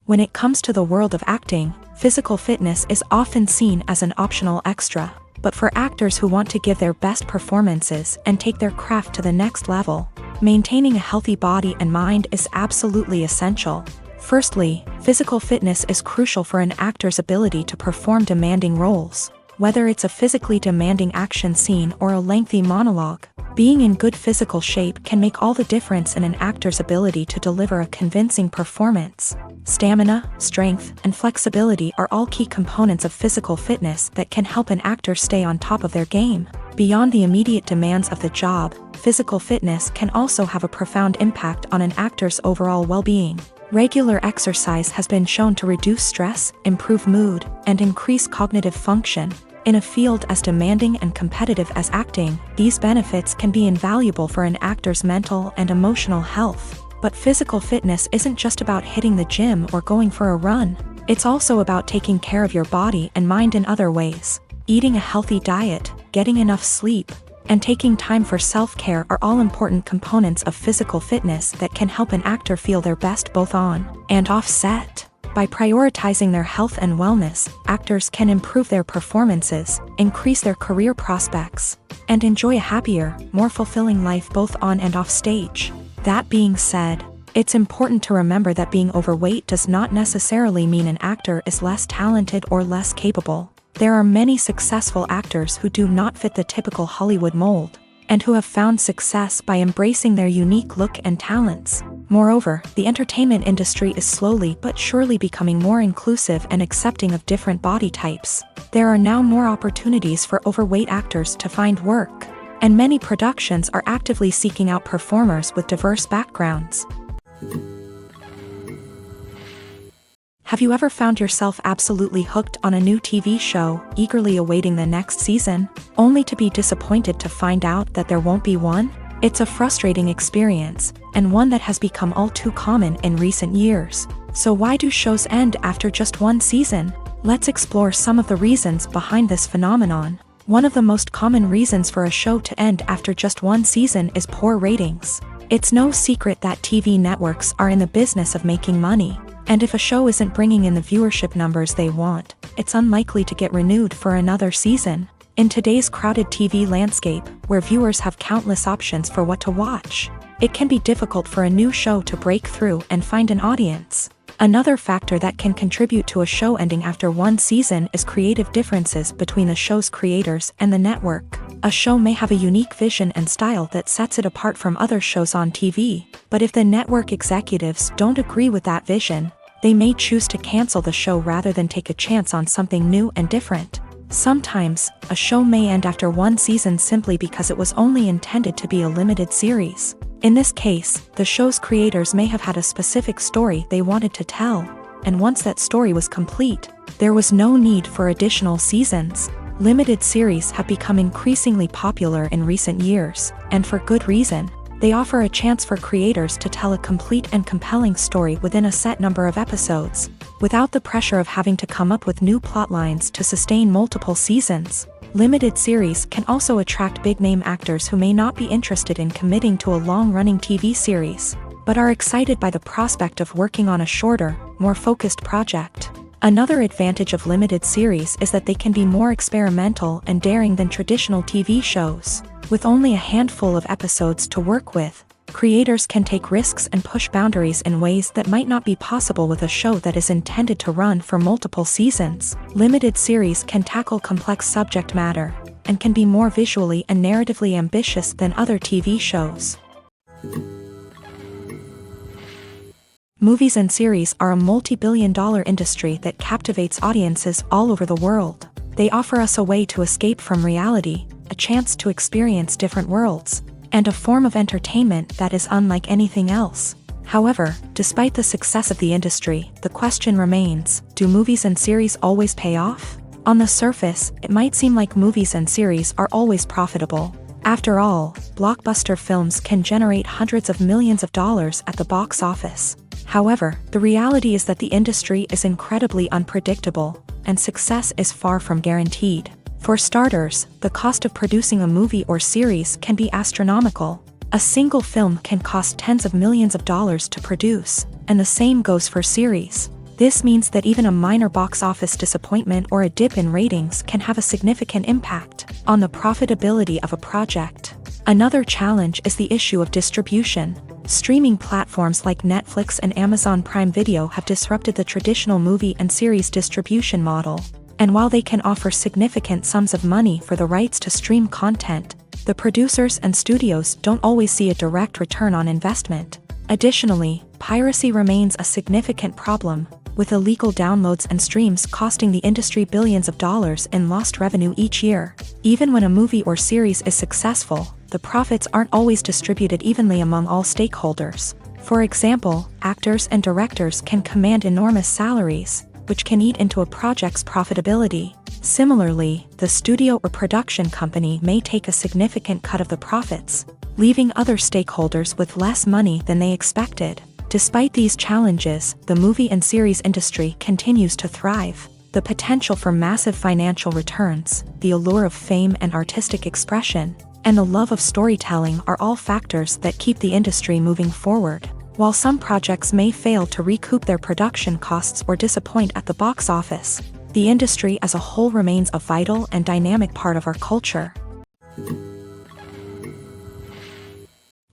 When it comes to the world of acting, physical fitness is often seen as an optional extra. But for actors who want to give their best performances and take their craft to the next level, maintaining a healthy body and mind is absolutely essential. Firstly, physical fitness is crucial for an actor's ability to perform demanding roles. Whether it's a physically demanding action scene or a lengthy monologue, being in good physical shape can make all the difference in an actor's ability to deliver a convincing performance. Stamina, strength, and flexibility are all key components of physical fitness that can help an actor stay on top of their game. Beyond the immediate demands of the job, physical fitness can also have a profound impact on an actor's overall well-being. Regular exercise has been shown to reduce stress, improve mood, and increase cognitive function. In a field as demanding and competitive as acting, these benefits can be invaluable for an actor's mental and emotional health. But physical fitness isn't just about hitting the gym or going for a run. It's also about taking care of your body and mind in other ways. Eating a healthy diet, getting enough sleep, and taking time for self-care are all important components of physical fitness that can help an actor feel their best both on and off set. By prioritizing their health and wellness, actors can improve their performances, increase their career prospects, and enjoy a happier, more fulfilling life both on and off stage. That being said, it's important to remember that being overweight does not necessarily mean an actor is less talented or less capable. There are many successful actors who do not fit the typical Hollywood mold, and who have found success by embracing their unique look and talents. Moreover, the entertainment industry is slowly but surely becoming more inclusive and accepting of different body types. There are now more opportunities for overweight actors to find work, and many productions are actively seeking out performers with diverse backgrounds. Have you ever found yourself absolutely hooked on a new TV show, eagerly awaiting the next season, only to be disappointed to find out that there won't be one? It's a frustrating experience, and one that has become all too common in recent years. So why do shows end after just one season? Let's explore some of the reasons behind this phenomenon. One of the most common reasons for a show to end after just one season is poor ratings. It's no secret that TV networks are in the business of making money. And if a show isn't bringing in the viewership numbers they want, it's unlikely to get renewed for another season. In today's crowded TV landscape, where viewers have countless options for what to watch, it can be difficult for a new show to break through and find an audience. Another factor that can contribute to a show ending after one season is creative differences between the show's creators and the network. A show may have a unique vision and style that sets it apart from other shows on TV, but if the network executives don't agree with that vision, they may choose to cancel the show rather than take a chance on something new and different. Sometimes, a show may end after one season simply because it was only intended to be a limited series. In this case, the show's creators may have had a specific story they wanted to tell, and once that story was complete, there was no need for additional seasons. Limited series have become increasingly popular in recent years, and for good reason. They offer a chance for creators to tell a complete and compelling story within a set number of episodes, without the pressure of having to come up with new plotlines to sustain multiple seasons. Limited series can also attract big-name actors who may not be interested in committing to a long-running TV series, but are excited by the prospect of working on a shorter, more focused project. Another advantage of limited series is that they can be more experimental and daring than traditional TV shows. With only a handful of episodes to work with, creators can take risks and push boundaries in ways that might not be possible with a show that is intended to run for multiple seasons. Limited series can tackle complex subject matter, and can be more visually and narratively ambitious than other TV shows. Movies and series are a multi-billion-dollar industry that captivates audiences all over the world. They offer us a way to escape from reality, a chance to experience different worlds, and a form of entertainment that is unlike anything else. However, despite the success of the industry, the question remains, do movies and series always pay off? On the surface, it might seem like movies and series are always profitable. After all, blockbuster films can generate hundreds of millions of dollars at the box office. However, the reality is that the industry is incredibly unpredictable, and success is far from guaranteed. For starters, the cost of producing a movie or series can be astronomical. A single film can cost tens of millions of dollars to produce, and the same goes for series. This means that even a minor box office disappointment or a dip in ratings can have a significant impact on the profitability of a project. Another challenge is the issue of distribution. Streaming platforms like Netflix and Amazon Prime Video have disrupted the traditional movie and series distribution model. And while they can offer significant sums of money for the rights to stream content, the producers and studios don't always see a direct return on investment. Additionally, piracy remains a significant problem, with illegal downloads and streams costing the industry billions of dollars in lost revenue each year. Even when a movie or series is successful, the profits aren't always distributed evenly among all stakeholders. For example, actors and directors can command enormous salaries, which can eat into a project's profitability. Similarly, the studio or production company may take a significant cut of the profits, leaving other stakeholders with less money than they expected. Despite these challenges, the movie and series industry continues to thrive. The potential for massive financial returns, the allure of fame and artistic expression, and the love of storytelling are all factors that keep the industry moving forward. While some projects may fail to recoup their production costs or disappoint at the box office, the industry as a whole remains a vital and dynamic part of our culture.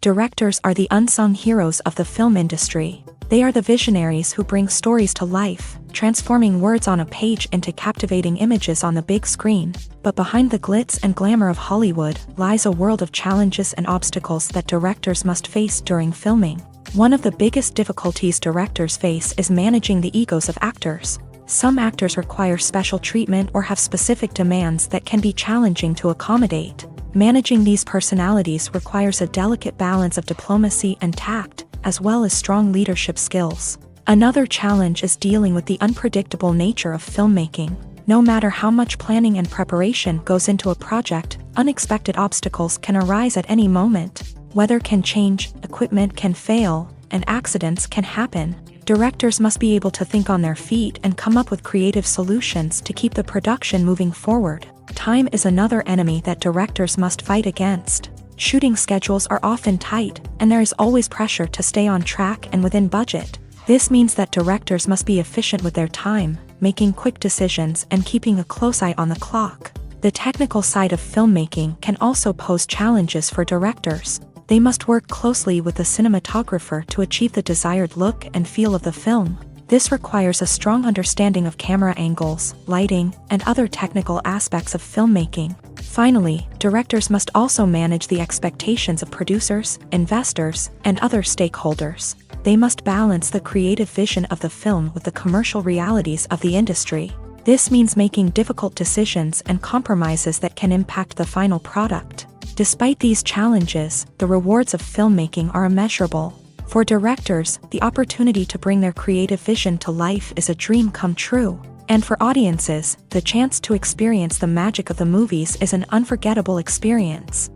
Directors are the unsung heroes of the film industry. They are the visionaries who bring stories to life, transforming words on a page into captivating images on the big screen. But behind the glitz and glamour of Hollywood lies a world of challenges and obstacles that directors must face during filming. One of the biggest difficulties directors face is managing the egos of actors. Some actors require special treatment or have specific demands that can be challenging to accommodate. Managing these personalities requires a delicate balance of diplomacy and tact, as well as strong leadership skills. Another challenge is dealing with the unpredictable nature of filmmaking. No matter how much planning and preparation goes into a project, unexpected obstacles can arise at any moment. Weather can change, equipment can fail, and accidents can happen. Directors must be able to think on their feet and come up with creative solutions to keep the production moving forward. Time is another enemy that directors must fight against. Shooting schedules are often tight, and there is always pressure to stay on track and within budget. This means that directors must be efficient with their time, making quick decisions and keeping a close eye on the clock. The technical side of filmmaking can also pose challenges for directors. They must work closely with the cinematographer to achieve the desired look and feel of the film. This requires a strong understanding of camera angles, lighting, and other technical aspects of filmmaking. Finally, directors must also manage the expectations of producers, investors, and other stakeholders. They must balance the creative vision of the film with the commercial realities of the industry. This means making difficult decisions and compromises that can impact the final product. Despite these challenges, the rewards of filmmaking are immeasurable. For directors, the opportunity to bring their creative vision to life is a dream come true. And for audiences, the chance to experience the magic of the movies is an unforgettable experience.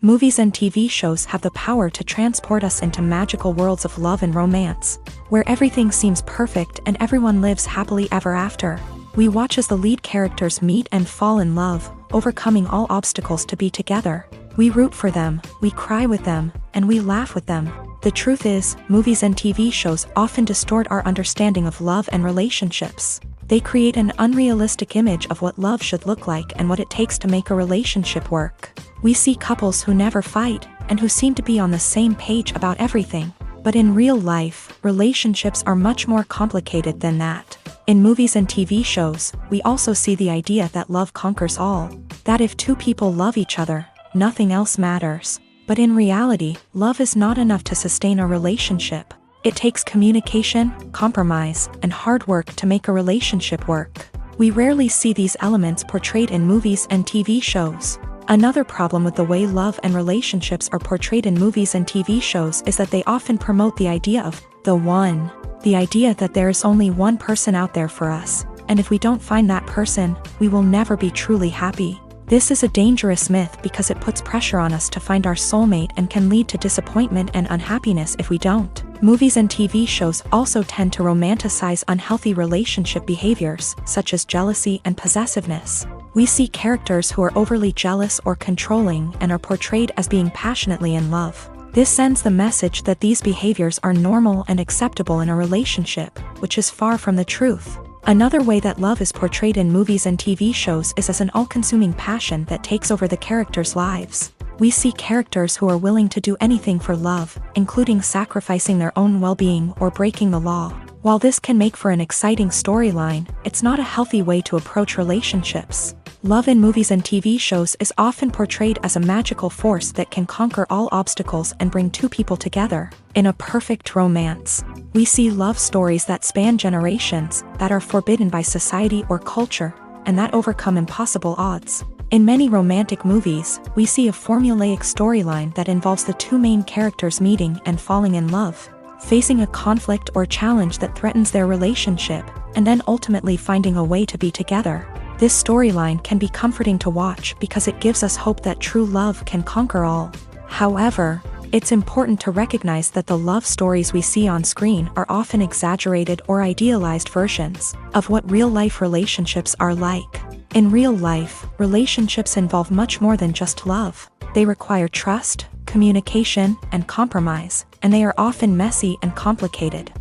Movies and TV shows have the power to transport us into magical worlds of love and romance, where everything seems perfect and everyone lives happily ever after. We watch as the lead characters meet and fall in love, overcoming all obstacles to be together. We root for them, we cry with them, and we laugh with them. The truth is, movies and TV shows often distort our understanding of love and relationships. They create an unrealistic image of what love should look like and what it takes to make a relationship work. We see couples who never fight, and who seem to be on the same page about everything. But in real life, relationships are much more complicated than that. In movies and TV shows, we also see the idea that love conquers all. That if two people love each other, nothing else matters. But in reality, love is not enough to sustain a relationship. It takes communication, compromise, and hard work to make a relationship work. We rarely see these elements portrayed in movies and TV shows. Another problem with the way love and relationships are portrayed in movies and TV shows is that they often promote the idea of the one. The idea that there is only one person out there for us, and if we don't find that person, we will never be truly happy. This is a dangerous myth because it puts pressure on us to find our soulmate and can lead to disappointment and unhappiness if we don't. Movies and TV shows also tend to romanticize unhealthy relationship behaviors, such as jealousy and possessiveness. We see characters who are overly jealous or controlling and are portrayed as being passionately in love. This sends the message that these behaviors are normal and acceptable in a relationship, which is far from the truth. Another way that love is portrayed in movies and TV shows is as an all-consuming passion that takes over the characters' lives. We see characters who are willing to do anything for love, including sacrificing their own well-being or breaking the law. While this can make for an exciting storyline, it's not a healthy way to approach relationships. Love in movies and TV shows is often portrayed as a magical force that can conquer all obstacles and bring two people together. In a perfect romance, we see love stories that span generations, that are forbidden by society or culture, and that overcome impossible odds. In many romantic movies, we see a formulaic storyline that involves the two main characters meeting and falling in love, facing a conflict or challenge that threatens their relationship, and then ultimately finding a way to be together. This storyline can be comforting to watch because it gives us hope that true love can conquer all. However, it's important to recognize that the love stories we see on screen are often exaggerated or idealized versions of what real-life relationships are like. In real life, relationships involve much more than just love. They require trust, communication, and compromise, and they are often messy and complicated.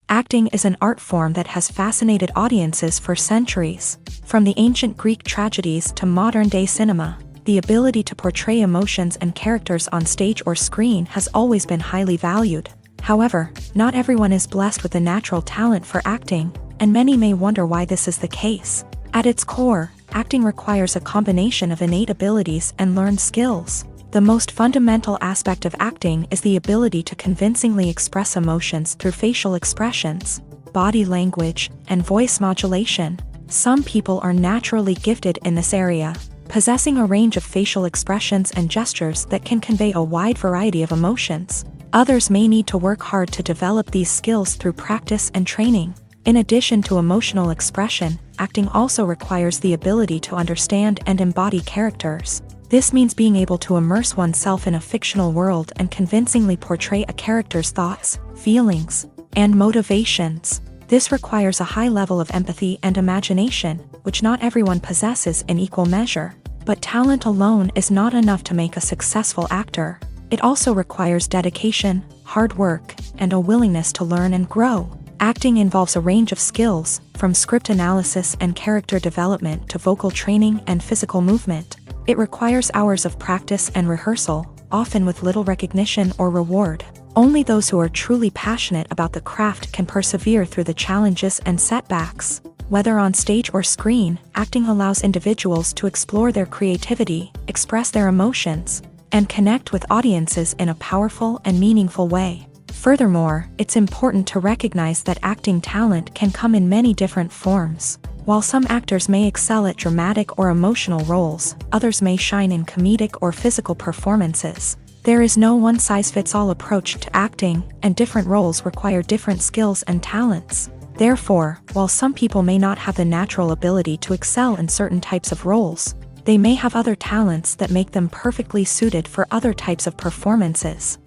Acting is an art form that has fascinated audiences for centuries. From the ancient Greek tragedies to modern-day cinema, the ability to portray emotions and characters on stage or screen has always been highly valued. However, not everyone is blessed with a natural talent for acting, and many may wonder why this is the case. At its core, acting requires a combination of innate abilities and learned skills. The most fundamental aspect of acting is the ability to convincingly express emotions through facial expressions, body language, and voice modulation. Some people are naturally gifted in this area, possessing a range of facial expressions and gestures that can convey a wide variety of emotions. Others may need to work hard to develop these skills through practice and training. In addition to emotional expression, acting also requires the ability to understand and embody characters. This means being able to immerse oneself in a fictional world and convincingly portray a character's thoughts, feelings, and motivations. This requires a high level of empathy and imagination, which not everyone possesses in equal measure. But talent alone is not enough to make a successful actor. It also requires dedication, hard work, and a willingness to learn and grow. Acting involves a range of skills, from script analysis and character development to vocal training and physical movement. It requires hours of practice and rehearsal, often with little recognition or reward. Only those who are truly passionate about the craft can persevere through the challenges and setbacks. Whether on stage or screen, acting allows individuals to explore their creativity, express their emotions, and connect with audiences in a powerful and meaningful way. Furthermore, it's important to recognize that acting talent can come in many different forms. While some actors may excel at dramatic or emotional roles, others may shine in comedic or physical performances. There is no one-size-fits-all approach to acting, and different roles require different skills and talents. Therefore, while some people may not have the natural ability to excel in certain types of roles, they may have other talents that make them perfectly suited for other types of performances.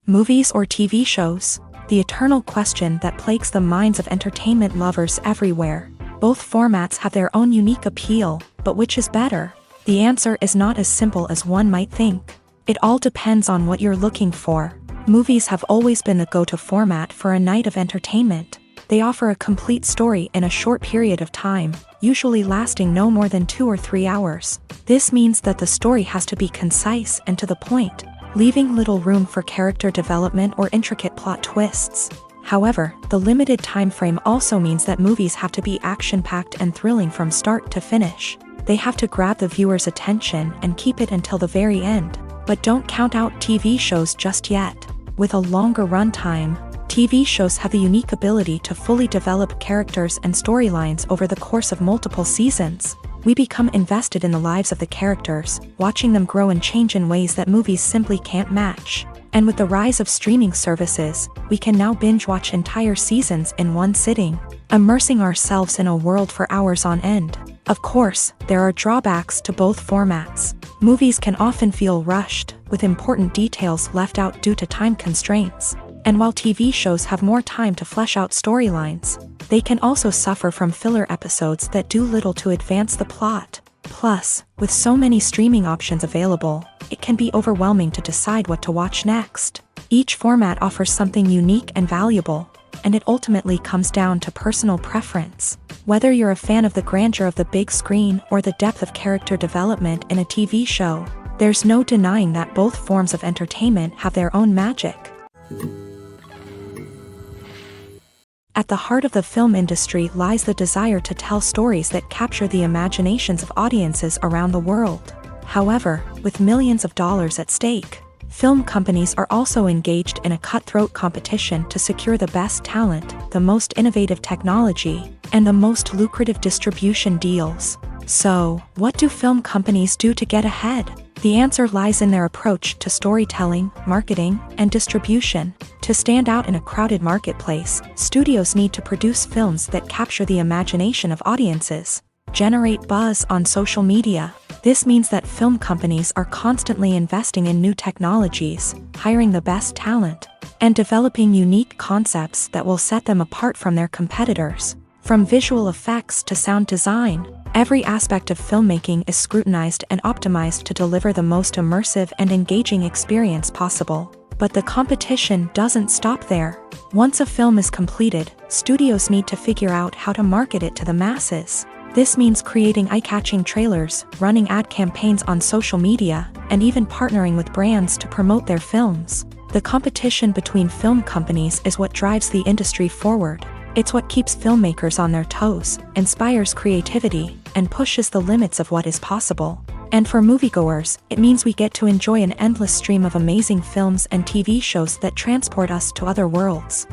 Movies or TV shows? The eternal question that plagues the minds of entertainment lovers everywhere. Both formats have their own unique appeal, but which is better? The answer is not as simple as one might think. It all depends on what you're looking for. Movies have always been the go-to format for a night of entertainment. They offer a complete story in a short period of time, usually lasting no more than 2 or 3 hours. This means that the story has to be concise and to the point, leaving little room for character development or intricate plot twists. However, the limited time frame also means that movies have to be action-packed and thrilling from start to finish. They have to grab the viewer's attention and keep it until the very end. But don't count out TV shows just yet. With a longer runtime, TV shows have the unique ability to fully develop characters and storylines over the course of multiple seasons. We become invested in the lives of the characters, watching them grow and change in ways that movies simply can't match. And with the rise of streaming services, we can now binge-watch entire seasons in one sitting, immersing ourselves in a world for hours on end. Of course, there are drawbacks to both formats. Movies can often feel rushed, with important details left out due to time constraints. And while TV shows have more time to flesh out storylines, they can also suffer from filler episodes that do little to advance the plot. Plus, with so many streaming options available, it can be overwhelming to decide what to watch next. Each format offers something unique and valuable, and it ultimately comes down to personal preference. Whether you're a fan of the grandeur of the big screen or the depth of character development in a TV show, there's no denying that both forms of entertainment have their own magic. At the heart of the film industry lies the desire to tell stories that capture the imaginations of audiences around the world. However, with millions of dollars at stake, film companies are also engaged in a cutthroat competition to secure the best talent, the most innovative technology, and the most lucrative distribution deals. So, what do film companies do to get ahead? The answer lies in their approach to storytelling, marketing, and distribution. To stand out in a crowded marketplace, studios need to produce films that capture the imagination of audiences, generate buzz on social media. This means that film companies are constantly investing in new technologies, hiring the best talent, and developing unique concepts that will set them apart from their competitors. From visual effects to sound design, every aspect of filmmaking is scrutinized and optimized to deliver the most immersive and engaging experience possible. But the competition doesn't stop there. Once a film is completed, studios need to figure out how to market it to the masses. This means creating eye-catching trailers, running ad campaigns on social media, and even partnering with brands to promote their films. The competition between film companies is what drives the industry forward. It's what keeps filmmakers on their toes, inspires creativity, and pushes the limits of what is possible. And for moviegoers, it means we get to enjoy an endless stream of amazing films and TV shows that transport us to other worlds.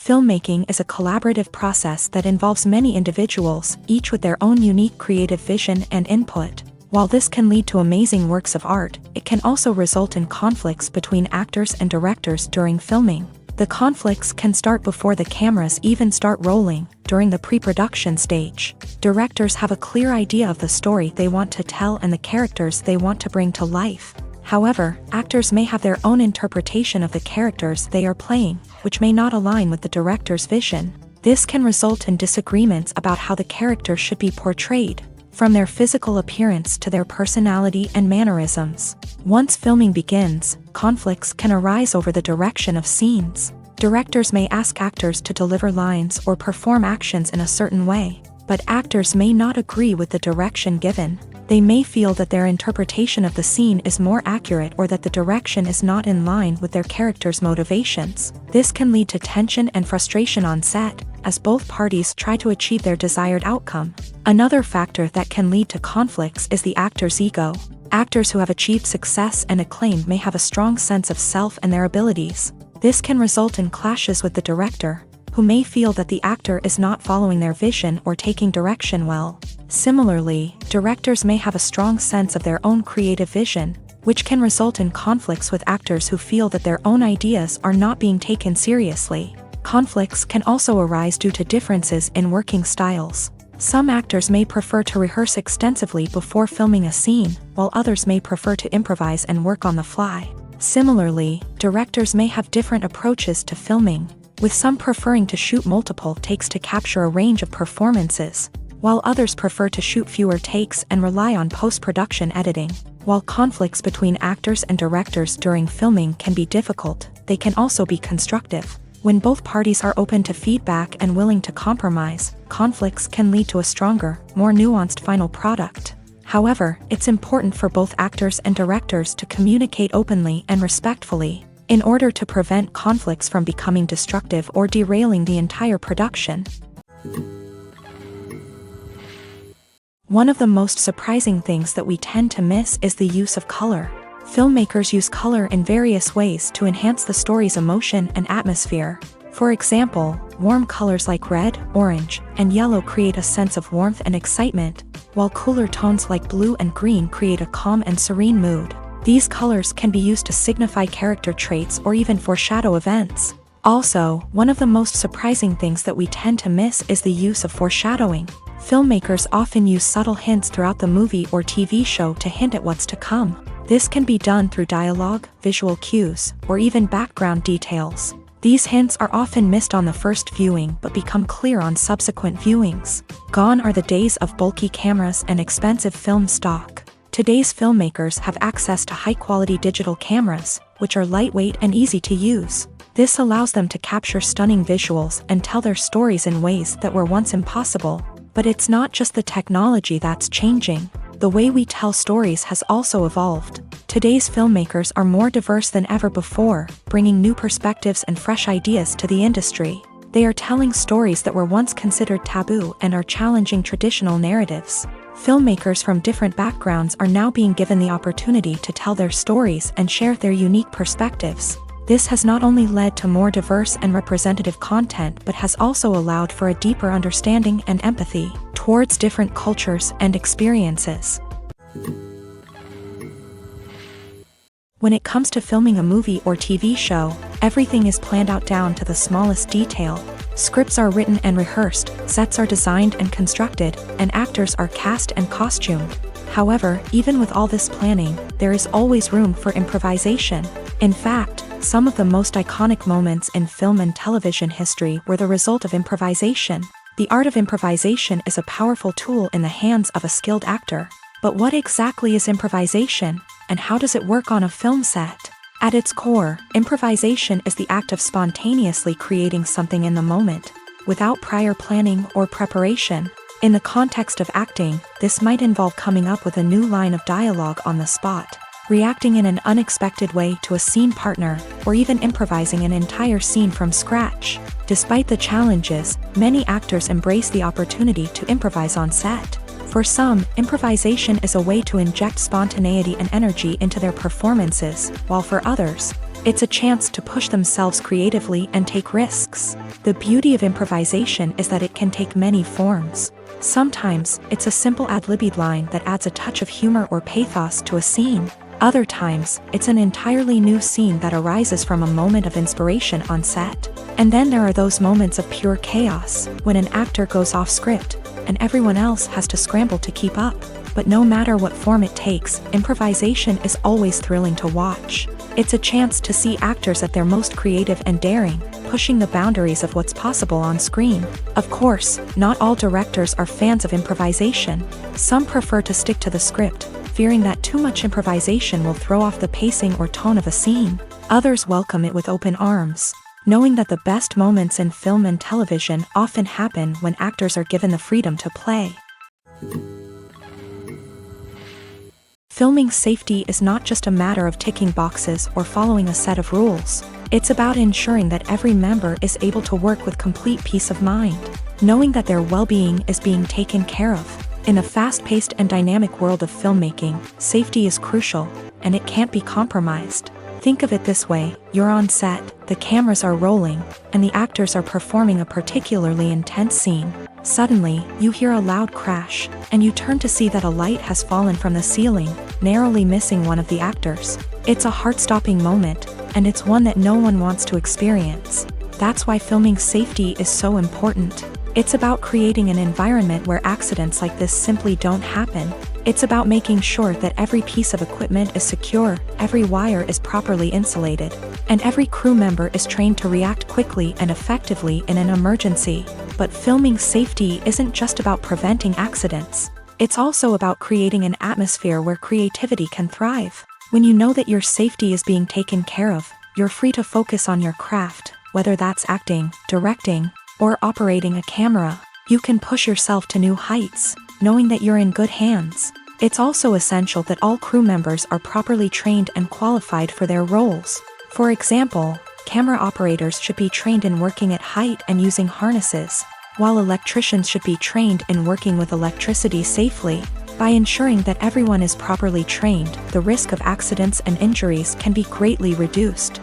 Filmmaking is a collaborative process that involves many individuals, each with their own unique creative vision and input. While this can lead to amazing works of art, it can also result in conflicts between actors and directors during filming. The conflicts can start before the cameras even start rolling, during the pre-production stage. Directors have a clear idea of the story they want to tell and the characters they want to bring to life. However, actors may have their own interpretation of the characters they are playing, which may not align with the director's vision. This can result in disagreements about how the character should be portrayed, from their physical appearance to their personality and mannerisms. Once filming begins, conflicts can arise over the direction of scenes. Directors may ask actors to deliver lines or perform actions in a certain way, but actors may not agree with the direction given. They may feel that their interpretation of the scene is more accurate or that the direction is not in line with their character's motivations. This can lead to tension and frustration on set, as both parties try to achieve their desired outcome. Another factor that can lead to conflicts is the actor's ego. Actors who have achieved success and acclaim may have a strong sense of self and their abilities. This can result in clashes with the director, who may feel that the actor is not following their vision or taking direction well. Similarly, directors may have a strong sense of their own creative vision, which can result in conflicts with actors who feel that their own ideas are not being taken seriously. Conflicts can also arise due to differences in working styles. Some actors may prefer to rehearse extensively before filming a scene, while others may prefer to improvise and work on the fly. Similarly, directors may have different approaches to filming, with some preferring to shoot multiple takes to capture a range of performances, while others prefer to shoot fewer takes and rely on post-production editing. While conflicts between actors and directors during filming can be difficult, they can also be constructive. When both parties are open to feedback and willing to compromise, conflicts can lead to a stronger, more nuanced final product. However, it's important for both actors and directors to communicate openly and respectfully, in order to prevent conflicts from becoming destructive or derailing the entire production. One of the most surprising things that we tend to miss is the use of color. Filmmakers use color in various ways to enhance the story's emotion and atmosphere. For example, warm colors like red, orange, and yellow create a sense of warmth and excitement, while cooler tones like blue and green create a calm and serene mood. These colors can be used to signify character traits or even foreshadow events. Also, one of the most surprising things that we tend to miss is the use of foreshadowing. Filmmakers often use subtle hints throughout the movie or TV show to hint at what's to come. This can be done through dialogue, visual cues, or even background details. These hints are often missed on the first viewing but become clear on subsequent viewings. Gone are the days of bulky cameras and expensive film stock. Today's filmmakers have access to high-quality digital cameras, which are lightweight and easy to use. This allows them to capture stunning visuals and tell their stories in ways that were once impossible. But it's not just the technology that's changing. The way we tell stories has also evolved. Today's filmmakers are more diverse than ever before, bringing new perspectives and fresh ideas to the industry. They are telling stories that were once considered taboo and are challenging traditional narratives. Filmmakers from different backgrounds are now being given the opportunity to tell their stories and share their unique perspectives. This has not only led to more diverse and representative content but has also allowed for a deeper understanding and empathy towards different cultures and experiences. When it comes to filming a movie or TV show, everything is planned out down to the smallest detail. Scripts are written and rehearsed, sets are designed and constructed, and actors are cast and costumed. However, even with all this planning, there is always room for improvisation. In fact, some of the most iconic moments in film and television history were the result of improvisation. The art of improvisation is a powerful tool in the hands of a skilled actor. But what exactly is improvisation, and how does it work on a film set? At its core, improvisation is the act of spontaneously creating something in the moment, without prior planning or preparation. In the context of acting, this might involve coming up with a new line of dialogue on the spot, reacting in an unexpected way to a scene partner, or even improvising an entire scene from scratch. Despite the challenges, many actors embrace the opportunity to improvise on set. For some, improvisation is a way to inject spontaneity and energy into their performances, while for others, it's a chance to push themselves creatively and take risks. The beauty of improvisation is that it can take many forms. Sometimes, it's a simple ad-libbed line that adds a touch of humor or pathos to a scene. Other times, it's an entirely new scene that arises from a moment of inspiration on set. And then there are those moments of pure chaos, when an actor goes off script, and everyone else has to scramble to keep up. But no matter what form it takes, improvisation is always thrilling to watch. It's a chance to see actors at their most creative and daring, pushing the boundaries of what's possible on screen. Of course, not all directors are fans of improvisation. Some prefer to stick to the script, fearing that too much improvisation will throw off the pacing or tone of a scene. Others welcome it with open arms, knowing that the best moments in film and television often happen when actors are given the freedom to play. Filming safety is not just a matter of ticking boxes or following a set of rules. It's about ensuring that every member is able to work with complete peace of mind, knowing that their well-being is being taken care of. In a fast-paced and dynamic world of filmmaking, safety is crucial, and it can't be compromised. Think of it this way: you're on set, the cameras are rolling, and the actors are performing a particularly intense scene. Suddenly, you hear a loud crash, and you turn to see that a light has fallen from the ceiling, narrowly missing one of the actors. It's a heart-stopping moment, and it's one that no one wants to experience. That's why filming safety is so important. It's about creating an environment where accidents like this simply don't happen. It's about making sure that every piece of equipment is secure, every wire is properly insulated, and every crew member is trained to react quickly and effectively in an emergency. But filming safety isn't just about preventing accidents. It's also about creating an atmosphere where creativity can thrive. When you know that your safety is being taken care of, you're free to focus on your craft, whether that's acting, directing, or operating a camera. You can push yourself to new heights, knowing that you're in good hands. It's also essential that all crew members are properly trained and qualified for their roles. For example, camera operators should be trained in working at height and using harnesses, while electricians should be trained in working with electricity safely. By ensuring that everyone is properly trained, the risk of accidents and injuries can be greatly reduced.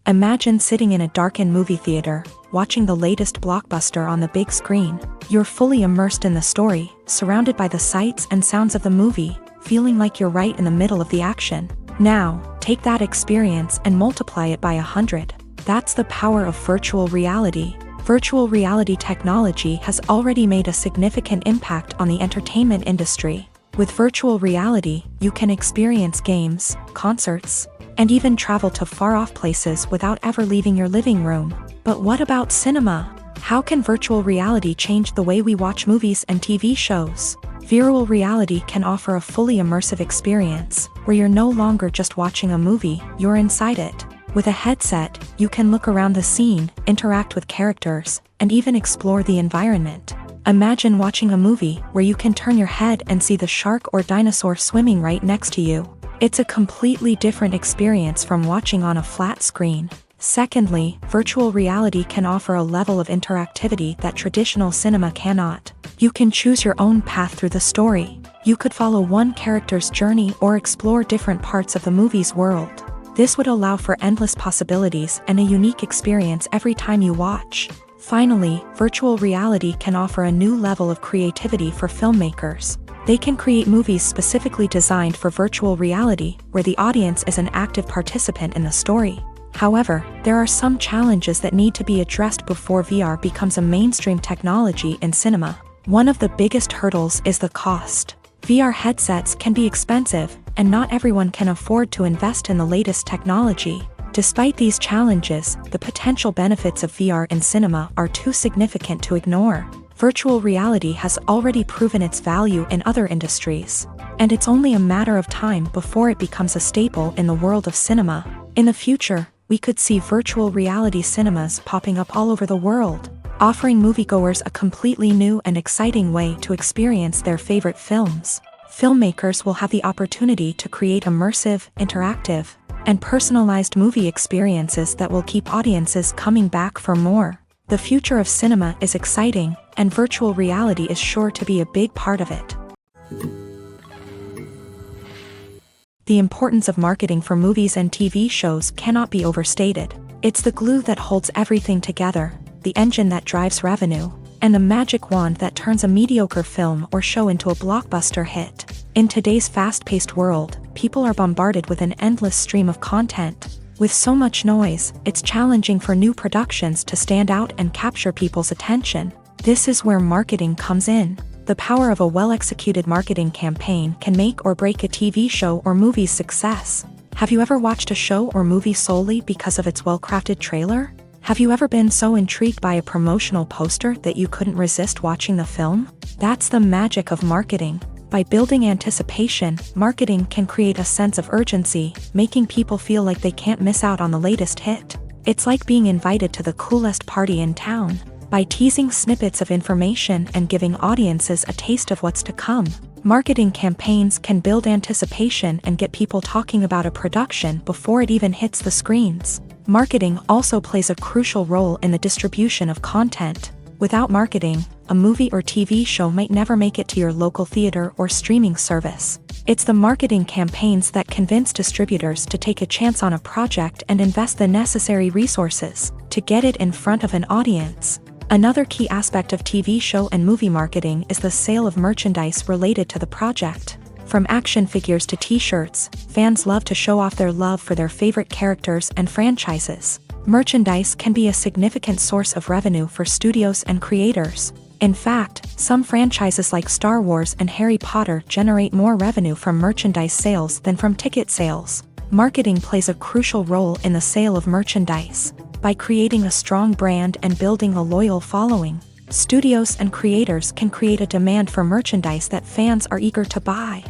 Imagine sitting in a darkened movie theater, watching the latest blockbuster on the big screen. You're fully immersed in the story, surrounded by the sights and sounds of the movie, feeling like you're right in the middle of the action. Now, take that experience and multiply it by 100. That's the power of virtual reality. Virtual reality technology has already made a significant impact on the entertainment industry. With virtual reality, you can experience games, concerts, and even travel to far-off places without ever leaving your living room. But what about cinema? How can virtual reality change the way we watch movies and TV shows? Virtual reality can offer a fully immersive experience, where you're no longer just watching a movie, you're inside it. With a headset, you can look around the scene, interact with characters, and even explore the environment. Imagine watching a movie where you can turn your head and see the shark or dinosaur swimming right next to you. It's a completely different experience from watching on a flat screen. Secondly, virtual reality can offer a level of interactivity that traditional cinema cannot. You can choose your own path through the story. You could follow one character's journey or explore different parts of the movie's world. This would allow for endless possibilities and a unique experience every time you watch. Finally, virtual reality can offer a new level of creativity for filmmakers. They can create movies specifically designed for virtual reality, where the audience is an active participant in the story. However, there are some challenges that need to be addressed before VR becomes a mainstream technology in cinema. One of the biggest hurdles is the cost. VR headsets can be expensive, and not everyone can afford to invest in the latest technology. Despite these challenges, the potential benefits of VR in cinema are too significant to ignore. Virtual reality has already proven its value in other industries, and it's only a matter of time before it becomes a staple in the world of cinema. In the future, we could see virtual reality cinemas popping up all over the world, offering moviegoers a completely new and exciting way to experience their favorite films. Filmmakers will have the opportunity to create immersive, interactive, and personalized movie experiences that will keep audiences coming back for more. The future of cinema is exciting, and virtual reality is sure to be a big part of it. The importance of marketing for movies and TV shows cannot be overstated. It's the glue that holds everything together, the engine that drives revenue, and the magic wand that turns a mediocre film or show into a blockbuster hit. In today's fast-paced world, people are bombarded with an endless stream of content. With so much noise, it's challenging for new productions to stand out and capture people's attention. This is where marketing comes in. The power of a well-executed marketing campaign can make or break a TV show or movie's success. Have you ever watched a show or movie solely because of its well-crafted trailer? Have you ever been so intrigued by a promotional poster that you couldn't resist watching the film? That's the magic of marketing. By building anticipation, marketing can create a sense of urgency, making people feel like they can't miss out on the latest hit. It's like being invited to the coolest party in town. by teasing snippets of information and giving audiences a taste of what's to come. Marketing campaigns can build anticipation and get people talking about a production before it even hits the screens. Marketing also plays a crucial role in the distribution of content. Without marketing, a movie or TV show might never make it to your local theater or streaming service. It's the marketing campaigns that convince distributors to take a chance on a project and invest the necessary resources to get it in front of an audience. Another key aspect of TV show and movie marketing is the sale of merchandise related to the project. From action figures to t-shirts, fans love to show off their love for their favorite characters and franchises. Merchandise can be a significant source of revenue for studios and creators. In fact, some franchises like Star Wars and Harry Potter generate more revenue from merchandise sales than from ticket sales. Marketing plays a crucial role in the sale of merchandise. By creating a strong brand and building a loyal following, studios and creators can create a demand for merchandise that fans are eager to buy.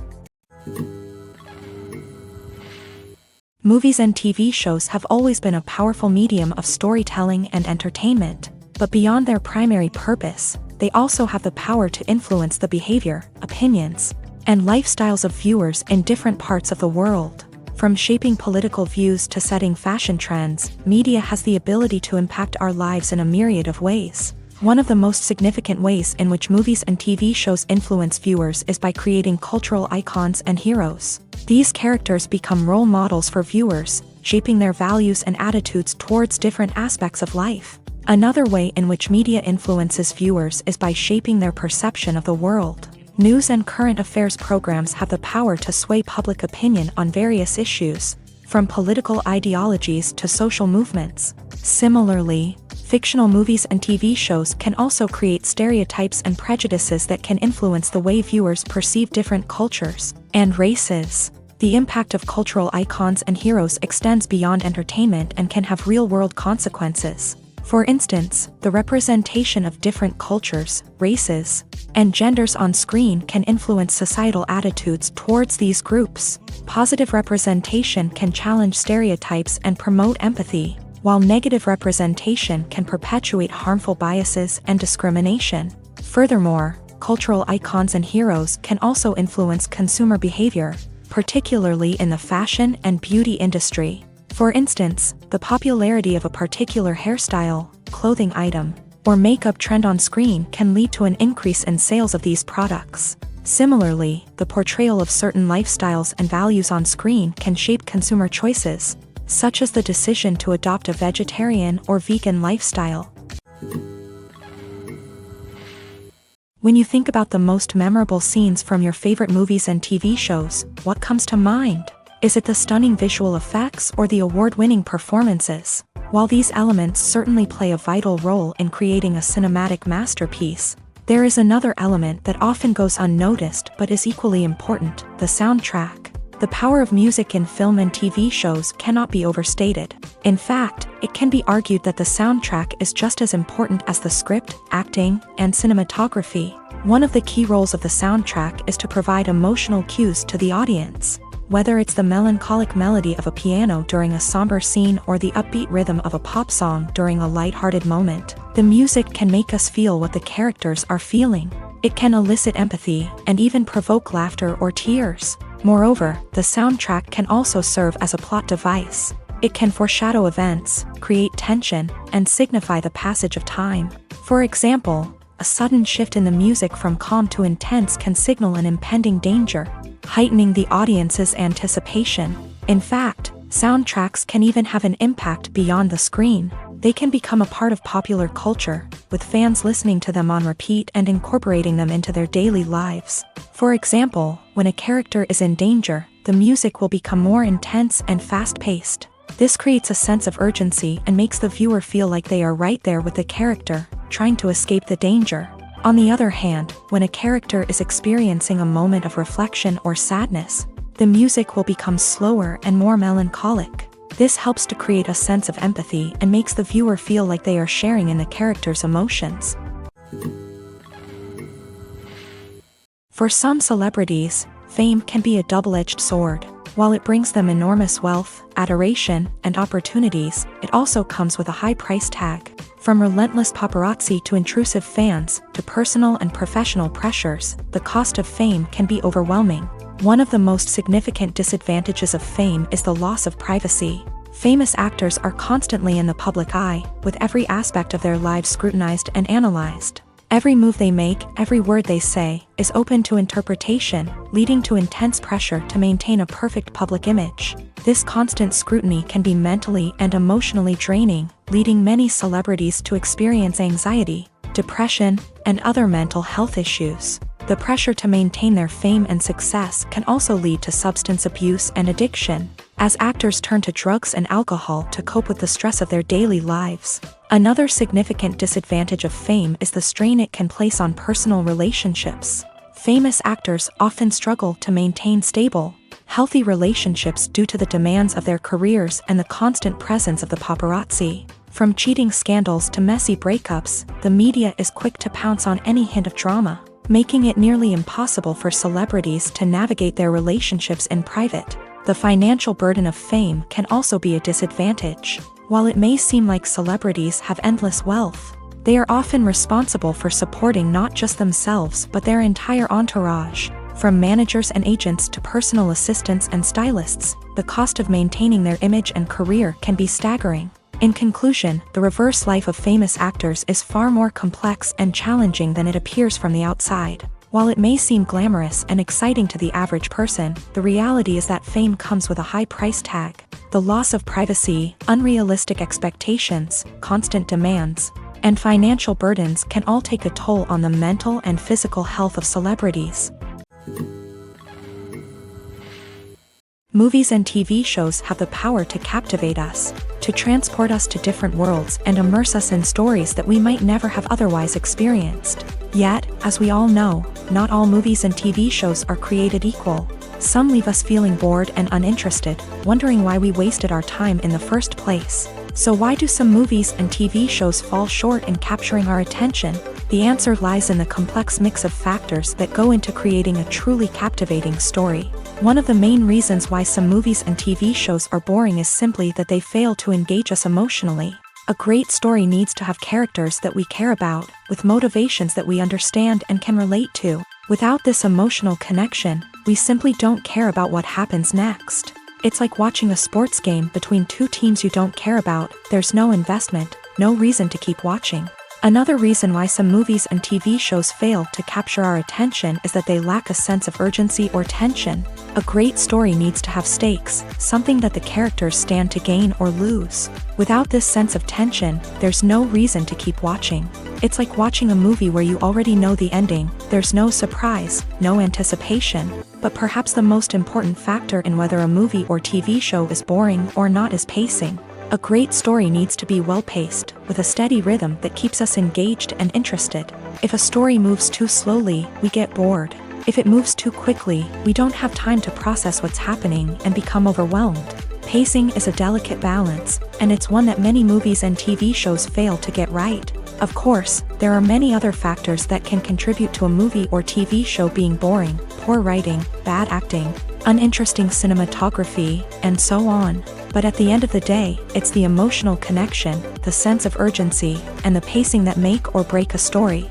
Movies and TV shows have always been a powerful medium of storytelling and entertainment, but beyond their primary purpose, they also have the power to influence the behavior, opinions, and lifestyles of viewers in different parts of the world. From shaping political views to setting fashion trends, media has the ability to impact our lives in a myriad of ways. One of the most significant ways in which movies and TV shows influence viewers is by creating cultural icons and heroes. These characters become role models for viewers, shaping their values and attitudes towards different aspects of life. Another way in which media influences viewers is by shaping their perception of the world. News and current affairs programs have the power to sway public opinion on various issues, from political ideologies to social movements. Similarly, fictional movies and TV shows can also create stereotypes and prejudices that can influence the way viewers perceive different cultures and races. The impact of cultural icons and heroes extends beyond entertainment and can have real-world consequences. For instance, the representation of different cultures, races, and genders on screen can influence societal attitudes towards these groups. Positive representation can challenge stereotypes and promote empathy, while negative representation can perpetuate harmful biases and discrimination. Furthermore, cultural icons and heroes can also influence consumer behavior, particularly in the fashion and beauty industry. For instance, the popularity of a particular hairstyle, clothing item, or makeup trend on screen can lead to an increase in sales of these products. Similarly, the portrayal of certain lifestyles and values on screen can shape consumer choices, such as the decision to adopt a vegetarian or vegan lifestyle. When you think about the most memorable scenes from your favorite movies and TV shows, what comes to mind? Is it the stunning visual effects or the award-winning performances? While these elements certainly play a vital role in creating a cinematic masterpiece, there is another element that often goes unnoticed but is equally important: the soundtrack. The power of music in film and TV shows cannot be overstated. In fact, it can be argued that the soundtrack is just as important as the script, acting, and cinematography. One of the key roles of the soundtrack is to provide emotional cues to the audience. Whether it's the melancholic melody of a piano during a somber scene or the upbeat rhythm of a pop song during a light-hearted moment, the music can make us feel what the characters are feeling. It can elicit empathy and even provoke laughter or tears. Moreover, the soundtrack can also serve as a plot device. It can foreshadow events, create tension, and signify the passage of time. For example, a sudden shift in the music from calm to intense can signal an impending danger, heightening the audience's anticipation. In fact, soundtracks can even have an impact beyond the screen. They can become a part of popular culture, with fans listening to them on repeat and incorporating them into their daily lives. For example, when a character is in danger, the music will become more intense and fast-paced. This creates a sense of urgency and makes the viewer feel like they are right there with the character, trying to escape the danger. On the other hand, when a character is experiencing a moment of reflection or sadness, the music will become slower and more melancholic. This helps to create a sense of empathy and makes the viewer feel like they are sharing in the character's emotions. For some celebrities, fame can be a double-edged sword. While it brings them enormous wealth, adoration, and opportunities, it also comes with a high price tag. From relentless paparazzi to intrusive fans, to personal and professional pressures, the cost of fame can be overwhelming. One of the most significant disadvantages of fame is the loss of privacy. Famous actors are constantly in the public eye, with every aspect of their lives scrutinized and analyzed. Every move they make, every word they say, is open to interpretation, leading to intense pressure to maintain a perfect public image. This constant scrutiny can be mentally and emotionally draining, leading many celebrities to experience anxiety, depression, and other mental health issues. The pressure to maintain their fame and success can also lead to substance abuse and addiction, as actors turn to drugs and alcohol to cope with the stress of their daily lives. Another significant disadvantage of fame is the strain it can place on personal relationships. Famous actors often struggle to maintain stable, healthy relationships due to the demands of their careers and the constant presence of the paparazzi. From cheating scandals to messy breakups, the media is quick to pounce on any hint of drama, making it nearly impossible for celebrities to navigate their relationships in private. The financial burden of fame can also be a disadvantage. While it may seem like celebrities have endless wealth, they are often responsible for supporting not just themselves but their entire entourage. From managers and agents to personal assistants and stylists, the cost of maintaining their image and career can be staggering. In conclusion, the reverse life of famous actors is far more complex and challenging than it appears from the outside. While it may seem glamorous and exciting to the average person, the reality is that fame comes with a high price tag. The loss of privacy, unrealistic expectations, constant demands, and financial burdens can all take a toll on the mental and physical health of celebrities. Movies and TV shows have the power to captivate us, to transport us to different worlds and immerse us in stories that we might never have otherwise experienced. Yet, as we all know, not all movies and TV shows are created equal. Some leave us feeling bored and uninterested, wondering why we wasted our time in the first place. So why do some movies and TV shows fall short in capturing our attention? The answer lies in the complex mix of factors that go into creating a truly captivating story. One of the main reasons why some movies and TV shows are boring is simply that they fail to engage us emotionally. A great story needs to have characters that we care about, with motivations that we understand and can relate to. Without this emotional connection, we simply don't care about what happens next. It's like watching a sports game between two teams you don't care about. There's no investment, no reason to keep watching. Another reason why some movies and TV shows fail to capture our attention is that they lack a sense of urgency or tension. A great story needs to have stakes, something that the characters stand to gain or lose. Without this sense of tension, there's no reason to keep watching. It's like watching a movie where you already know the ending. There's no surprise, no anticipation. But perhaps the most important factor in whether a movie or TV show is boring or not is pacing. A great story needs to be well-paced, with a steady rhythm that keeps us engaged and interested. If a story moves too slowly, we get bored. If it moves too quickly, we don't have time to process what's happening and become overwhelmed. Pacing is a delicate balance, and it's one that many movies and TV shows fail to get right. Of course, there are many other factors that can contribute to a movie or TV show being boring: poor writing, bad acting, uninteresting cinematography, and so on. But at the end of the day, it's the emotional connection, the sense of urgency, and the pacing that make or break a story.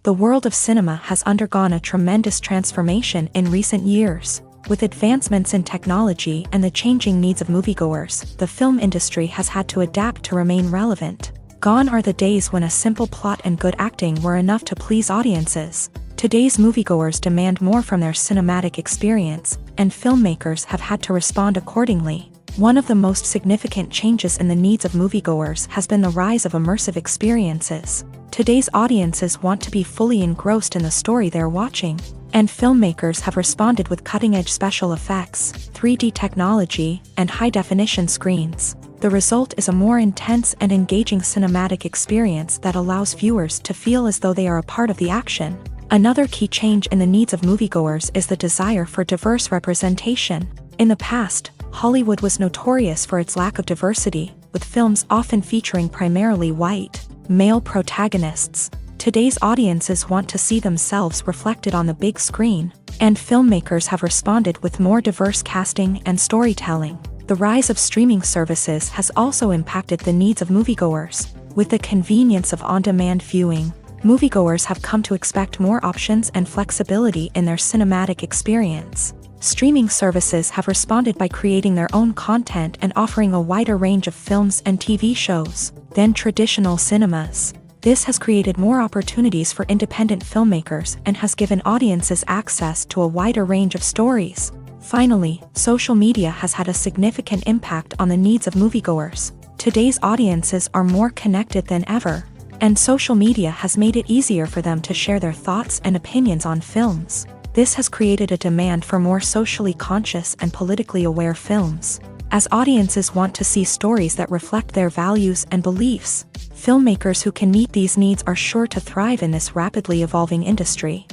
The world of cinema has undergone a tremendous transformation in recent years. With advancements in technology and the changing needs of moviegoers, the film industry has had to adapt to remain relevant. Gone are the days when a simple plot and good acting were enough to please audiences. Today's moviegoers demand more from their cinematic experience, and filmmakers have had to respond accordingly. One of the most significant changes in the needs of moviegoers has been the rise of immersive experiences. Today's audiences want to be fully engrossed in the story they're watching, and filmmakers have responded with cutting-edge special effects, 3D technology, and high-definition screens. The result is a more intense and engaging cinematic experience that allows viewers to feel as though they are a part of the action. Another key change in the needs of moviegoers is the desire for diverse representation. In the past, Hollywood was notorious for its lack of diversity, with films often featuring primarily white, male protagonists. Today's audiences want to see themselves reflected on the big screen, and filmmakers have responded with more diverse casting and storytelling. The rise of streaming services has also impacted the needs of moviegoers. With the convenience of on-demand viewing, moviegoers have come to expect more options and flexibility in their cinematic experience. Streaming services have responded by creating their own content and offering a wider range of films and TV shows than traditional cinemas. This has created more opportunities for independent filmmakers and has given audiences access to a wider range of stories. Finally, social media has had a significant impact on the needs of moviegoers. Today's audiences are more connected than ever, and social media has made it easier for them to share their thoughts and opinions on films. This has created a demand for more socially conscious and politically aware films. As audiences want to see stories that reflect their values and beliefs, filmmakers who can meet these needs are sure to thrive in this rapidly evolving industry.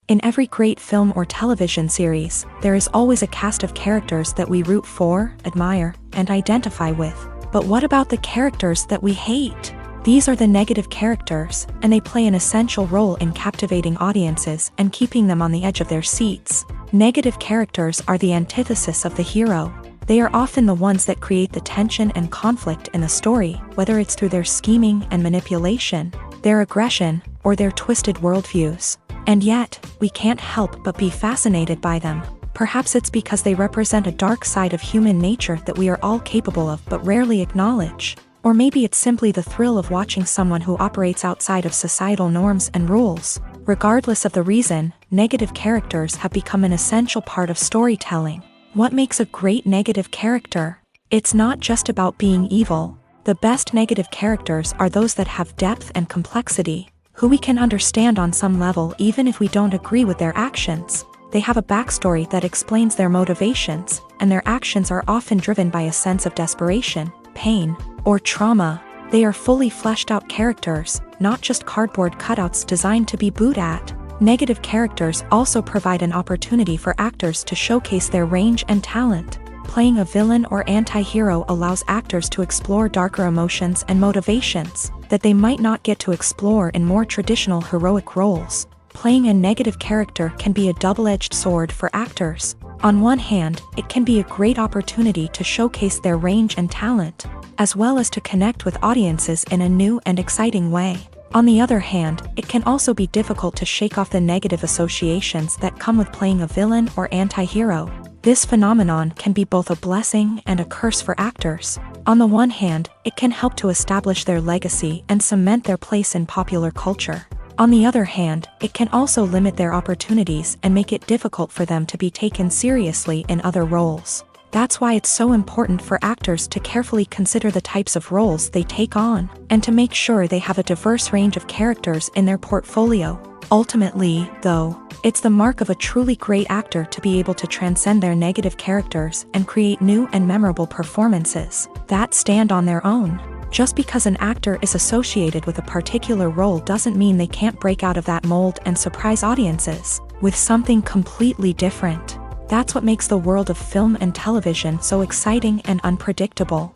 In every great film or television series, there is always a cast of characters that we root for, admire, and identify with. But what about the characters that we hate? These are the negative characters, and they play an essential role in captivating audiences and keeping them on the edge of their seats. Negative characters are the antithesis of the hero. They are often the ones that create the tension and conflict in the story, whether it's through their scheming and manipulation, their aggression, or their twisted worldviews. And yet, we can't help but be fascinated by them. Perhaps it's because they represent a dark side of human nature that we are all capable of but rarely acknowledge. Or maybe it's simply the thrill of watching someone who operates outside of societal norms and rules. Regardless of the reason, negative characters have become an essential part of storytelling. What makes a great negative character? It's not just about being evil. The best negative characters are those that have depth and complexity, who we can understand on some level even if we don't agree with their actions. They have a backstory that explains their motivations, and their actions are often driven by a sense of desperation, pain, or trauma. They are fully fleshed out characters, not just cardboard cutouts designed to be booed at. Negative characters also provide an opportunity for actors to showcase their range and talent. Playing a villain or anti-hero allows actors to explore darker emotions and motivations that they might not get to explore in more traditional heroic roles. Playing a negative character can be a double-edged sword for actors. On one hand, it can be a great opportunity to showcase their range and talent, as well as to connect with audiences in a new and exciting way. On the other hand, it can also be difficult to shake off the negative associations that come with playing a villain or anti-hero. This phenomenon can be both a blessing and a curse for actors. On the one hand, it can help to establish their legacy and cement their place in popular culture. On the other hand, it can also limit their opportunities and make it difficult for them to be taken seriously in other roles. That's why it's so important for actors to carefully consider the types of roles they take on, and to make sure they have a diverse range of characters in their portfolio. Ultimately, though, it's the mark of a truly great actor to be able to transcend their negative characters and create new and memorable performances that stand on their own. Just because an actor is associated with a particular role doesn't mean they can't break out of that mold and surprise audiences with something completely different. That's what makes the world of film and television so exciting and unpredictable.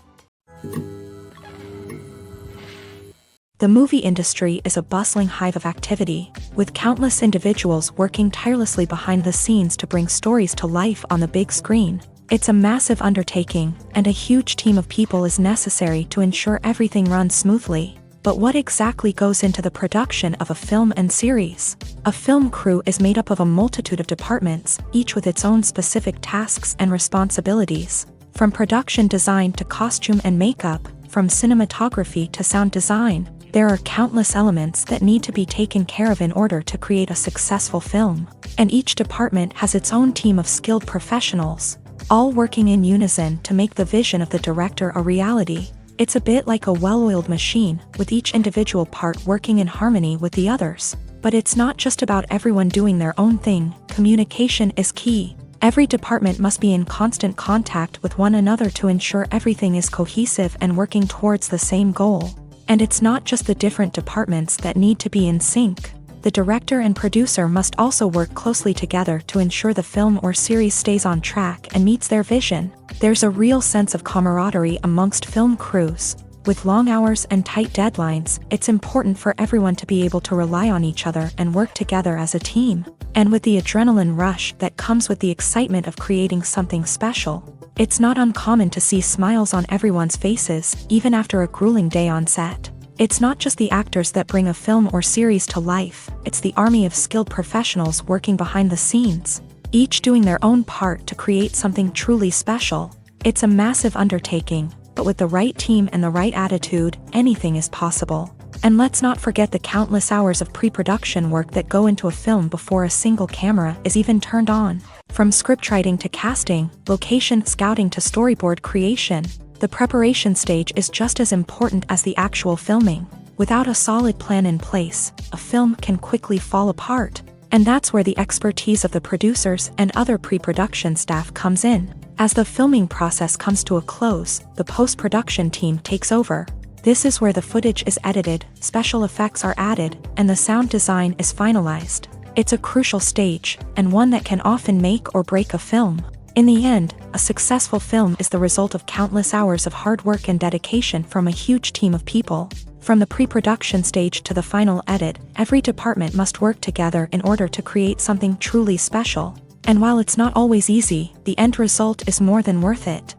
The movie industry is a bustling hive of activity, with countless individuals working tirelessly behind the scenes to bring stories to life on the big screen. It's a massive undertaking, and a huge team of people is necessary to ensure everything runs smoothly. But what exactly goes into the production of a film and series? A film crew is made up of a multitude of departments, each with its own specific tasks and responsibilities. From production design to costume and makeup, from cinematography to sound design, there are countless elements that need to be taken care of in order to create a successful film. And each department has its own team of skilled professionals, all working in unison to make the vision of the director a reality. It's a bit like a well-oiled machine, with each individual part working in harmony with the others. But it's not just about everyone doing their own thing. Communication is key. Every department must be in constant contact with one another to ensure everything is cohesive and working towards the same goal. And it's not just the different departments that need to be in sync. The director and producer must also work closely together to ensure the film or series stays on track and meets their vision. There's a real sense of camaraderie amongst film crews. With long hours and tight deadlines, it's important for everyone to be able to rely on each other and work together as a team. And with the adrenaline rush that comes with the excitement of creating something special, it's not uncommon to see smiles on everyone's faces, even after a grueling day on set. It's not just the actors that bring a film or series to life, it's the army of skilled professionals working behind the scenes, each doing their own part to create something truly special. It's a massive undertaking, but with the right team and the right attitude, anything is possible. And let's not forget the countless hours of pre-production work that go into a film before a single camera is even turned on. From scriptwriting to casting, location scouting to storyboard creation, the preparation stage is just as important as the actual filming. Without a solid plan in place, a film can quickly fall apart. And that's where the expertise of the producers and other pre-production staff comes in. As the filming process comes to a close, the post-production team takes over. This is where the footage is edited, special effects are added, and the sound design is finalized. It's a crucial stage, and one that can often make or break a film. In the end, a successful film is the result of countless hours of hard work and dedication from a huge team of people. From the pre-production stage to the final edit, every department must work together in order to create something truly special. And while it's not always easy, the end result is more than worth it.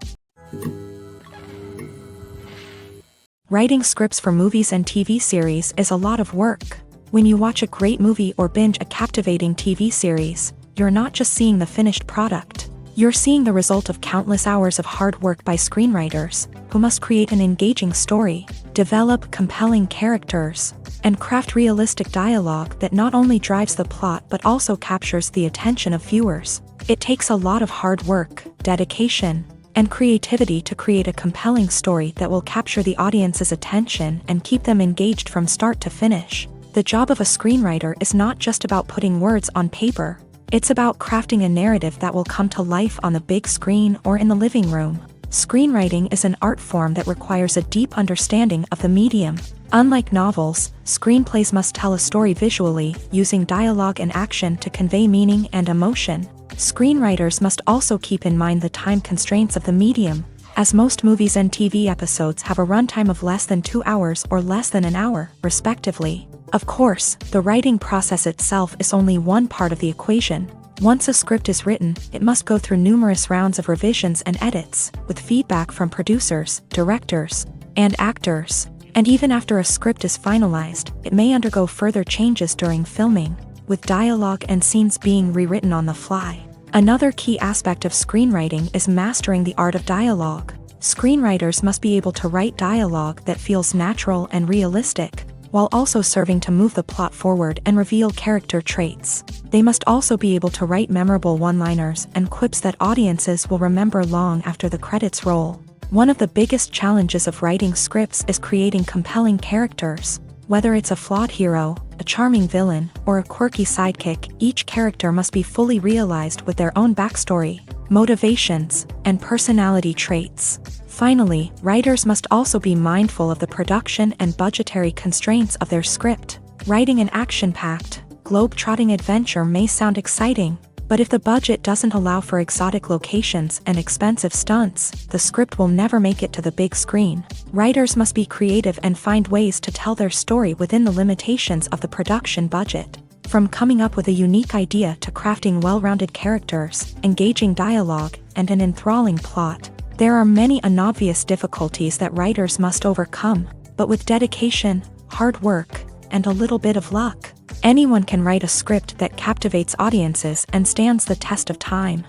Writing scripts for movies and TV series is a lot of work. When you watch a great movie or binge a captivating TV series, you're not just seeing the finished product. You're seeing the result of countless hours of hard work by screenwriters, who must create an engaging story, develop compelling characters, and craft realistic dialogue that not only drives the plot but also captures the attention of viewers. It takes a lot of hard work, dedication, and creativity to create a compelling story that will capture the audience's attention and keep them engaged from start to finish. The job of a screenwriter is not just about putting words on paper. It's about crafting a narrative that will come to life on the big screen or in the living room. Screenwriting is an art form that requires a deep understanding of the medium. Unlike novels, screenplays must tell a story visually, using dialogue and action to convey meaning and emotion. Screenwriters must also keep in mind the time constraints of the medium, as most movies and TV episodes have a runtime of less than 2 hours or less than an hour, respectively. Of course, the writing process itself is only one part of the equation. Once a script is written, it must go through numerous rounds of revisions and edits, with feedback from producers, directors, and actors. And even after a script is finalized, it may undergo further changes during filming, with dialogue and scenes being rewritten on the fly. Another key aspect of screenwriting is mastering the art of dialogue. Screenwriters must be able to write dialogue that feels natural and realistic, while also serving to move the plot forward and reveal character traits. They must also be able to write memorable one-liners and quips that audiences will remember long after the credits roll. One of the biggest challenges of writing scripts is creating compelling characters. Whether it's a flawed hero, a charming villain, or a quirky sidekick, each character must be fully realized with their own backstory, motivations, and personality traits. Finally, writers must also be mindful of the production and budgetary constraints of their script. Writing an action-packed, globe-trotting adventure may sound exciting, but if the budget doesn't allow for exotic locations and expensive stunts, the script will never make it to the big screen. Writers must be creative and find ways to tell their story within the limitations of the production budget. From coming up with a unique idea to crafting well-rounded characters, engaging dialogue, and an enthralling plot, there are many unobvious difficulties that writers must overcome, but with dedication, hard work, and a little bit of luck, anyone can write a script that captivates audiences and stands the test of time.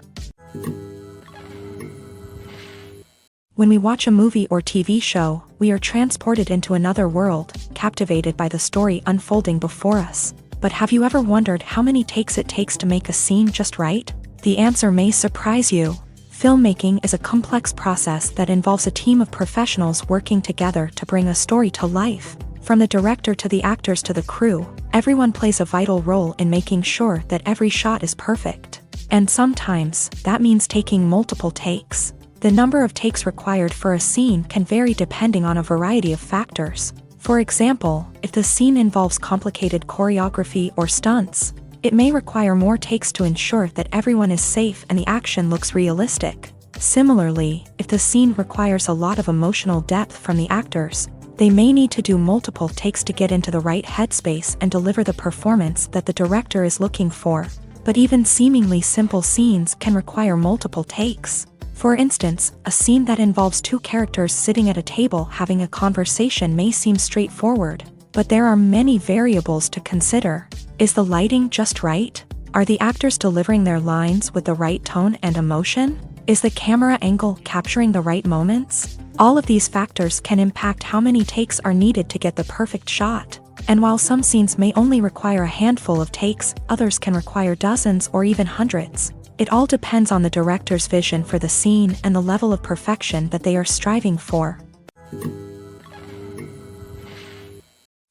When we watch a movie or TV show, we are transported into another world, captivated by the story unfolding before us. But have you ever wondered how many takes it takes to make a scene just right? The answer may surprise you. Filmmaking is a complex process that involves a team of professionals working together to bring a story to life. From the director to the actors to the crew, everyone plays a vital role in making sure that every shot is perfect. And sometimes, that means taking multiple takes. The number of takes required for a scene can vary depending on a variety of factors. For example, if the scene involves complicated choreography or stunts, it may require more takes to ensure that everyone is safe and the action looks realistic. Similarly, if the scene requires a lot of emotional depth from the actors, they may need to do multiple takes to get into the right headspace and deliver the performance that the director is looking for. But even seemingly simple scenes can require multiple takes. For instance, a scene that involves two characters sitting at a table having a conversation may seem straightforward, but there are many variables to consider. Is the lighting just right? Are the actors delivering their lines with the right tone and emotion? Is the camera angle capturing the right moments? All of these factors can impact how many takes are needed to get the perfect shot. And while some scenes may only require a handful of takes, others can require dozens or even hundreds. It all depends on the director's vision for the scene and the level of perfection that they are striving for.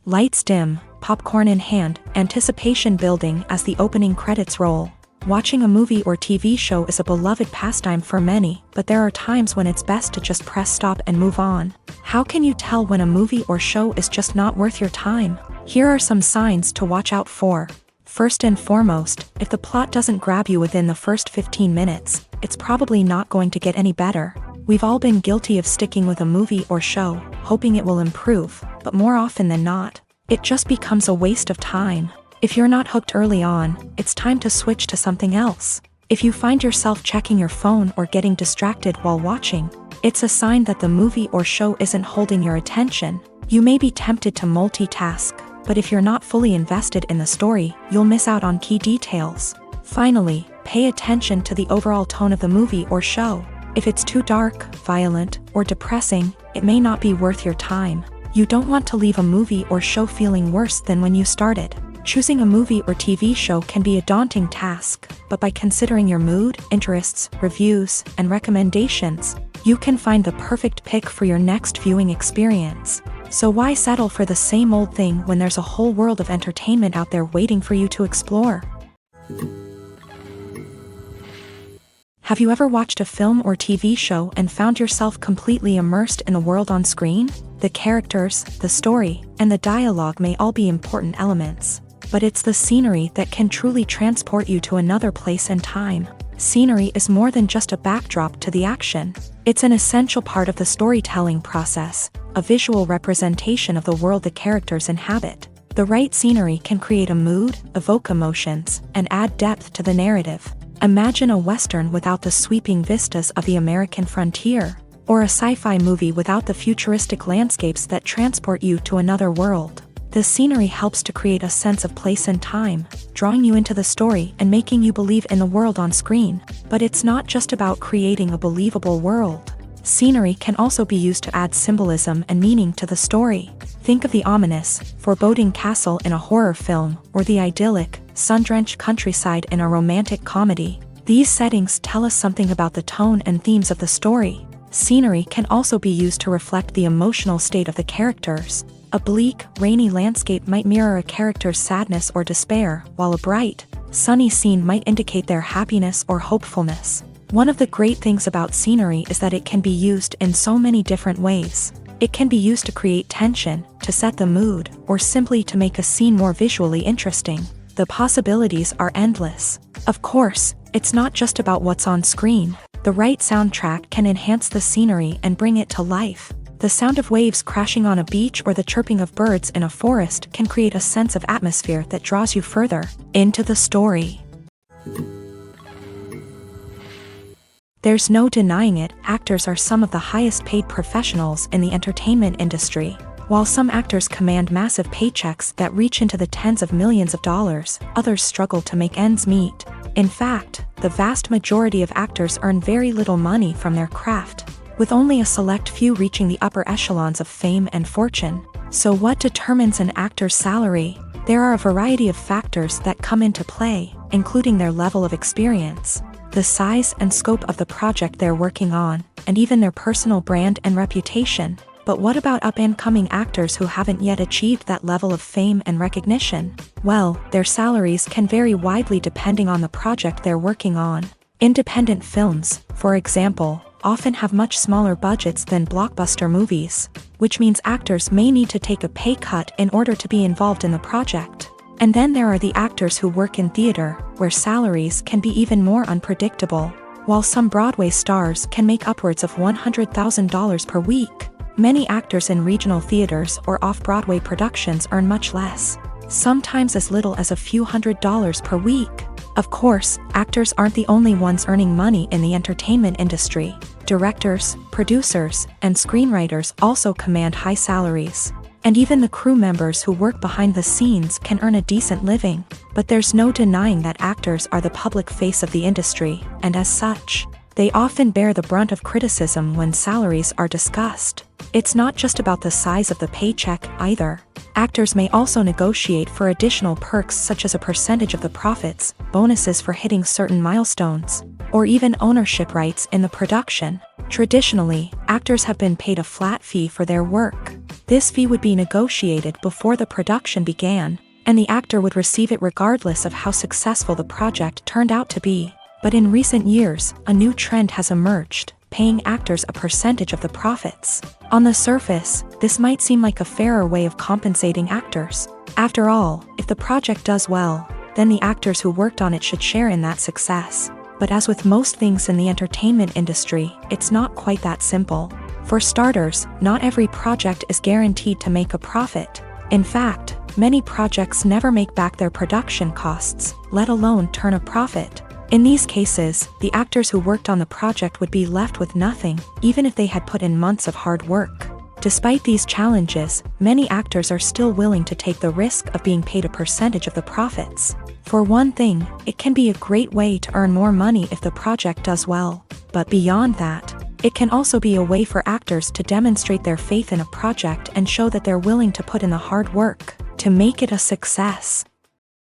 Lights dim, popcorn in hand, anticipation building as the opening credits roll. Watching a movie or TV show is a beloved pastime for many, but there are times when it's best to just press stop and move on. How can you tell when a movie or show is just not worth your time? Here are some signs to watch out for. First and foremost, if the plot doesn't grab you within the first 15 minutes, it's probably not going to get any better. We've all been guilty of sticking with a movie or show, hoping it will improve, but more often than not, it just becomes a waste of time. If you're not hooked early on, it's time to switch to something else. If you find yourself checking your phone or getting distracted while watching, it's a sign that the movie or show isn't holding your attention. You may be tempted to multitask, but if you're not fully invested in the story, you'll miss out on key details. Finally, pay attention to the overall tone of the movie or show. If it's too dark, violent, or depressing, it may not be worth your time. You don't want to leave a movie or show feeling worse than when you started. Choosing a movie or TV show can be a daunting task, but by considering your mood, interests, reviews, and recommendations, you can find the perfect pick for your next viewing experience. So why settle for the same old thing when there's a whole world of entertainment out there waiting for you to explore? Have you ever watched a film or TV show and found yourself completely immersed in the world on screen? The characters, the story, and the dialogue may all be important elements, but it's the scenery that can truly transport you to another place and time. Scenery is more than just a backdrop to the action. It's an essential part of the storytelling process, a visual representation of the world the characters inhabit. The right scenery can create a mood, evoke emotions, and add depth to the narrative. Imagine a Western without the sweeping vistas of the American frontier, or a sci-fi movie without the futuristic landscapes that transport you to another world. The scenery helps to create a sense of place and time, drawing you into the story and making you believe in the world on screen. But it's not just about creating a believable world. Scenery can also be used to add symbolism and meaning to the story. Think of the ominous, foreboding castle in a horror film, or the idyllic, sun-drenched countryside in a romantic comedy. These settings tell us something about the tone and themes of the story. Scenery can also be used to reflect the emotional state of the characters. A bleak, rainy landscape might mirror a character's sadness or despair, while a bright, sunny scene might indicate their happiness or hopefulness. One of the great things about scenery is that it can be used in so many different ways. It can be used to create tension, to set the mood, or simply to make a scene more visually interesting. The possibilities are endless. Of course, it's not just about what's on screen. The right soundtrack can enhance the scenery and bring it to life. The sound of waves crashing on a beach or the chirping of birds in a forest can create a sense of atmosphere that draws you further into the story. There's no denying it, actors are some of the highest paid professionals in the entertainment industry. While some actors command massive paychecks that reach into the tens of millions of dollars, others struggle to make ends meet. In fact, the vast majority of actors earn very little money from their craft, with only a select few reaching the upper echelons of fame and fortune. So what determines an actor's salary? There are a variety of factors that come into play, including their level of experience, the size and scope of the project they're working on, and even their personal brand and reputation. But what about up-and-coming actors who haven't yet achieved that level of fame and recognition? Well, their salaries can vary widely depending on the project they're working on. Independent films, for example, often have much smaller budgets than blockbuster movies, which means actors may need to take a pay cut in order to be involved in the project. And then there are the actors who work in theater, where salaries can be even more unpredictable. While some Broadway stars can make upwards of $100,000 per week, many actors in regional theaters or off-Broadway productions earn much less, sometimes as little as a few $100s per week. Of course, actors aren't the only ones earning money in the entertainment industry. Directors, producers, and screenwriters also command high salaries. And even the crew members who work behind the scenes can earn a decent living. But there's no denying that actors are the public face of the industry, and as such, they often bear the brunt of criticism when salaries are discussed. It's not just about the size of the paycheck, either. Actors may also negotiate for additional perks such as a percentage of the profits, bonuses for hitting certain milestones, or even ownership rights in the production. Traditionally, actors have been paid a flat fee for their work. This fee would be negotiated before the production began, and the actor would receive it regardless of how successful the project turned out to be. But in recent years, a new trend has emerged, paying actors a percentage of the profits. On the surface, this might seem like a fairer way of compensating actors. After all, if the project does well, then the actors who worked on it should share in that success. But as with most things in the entertainment industry, it's not quite that simple. For starters, not every project is guaranteed to make a profit. In fact, many projects never make back their production costs, let alone turn a profit. In these cases, the actors who worked on the project would be left with nothing, even if they had put in months of hard work. Despite these challenges, many actors are still willing to take the risk of being paid a percentage of the profits. For one thing, it can be a great way to earn more money if the project does well. But beyond that, it can also be a way for actors to demonstrate their faith in a project and show that they're willing to put in the hard work to make it a success.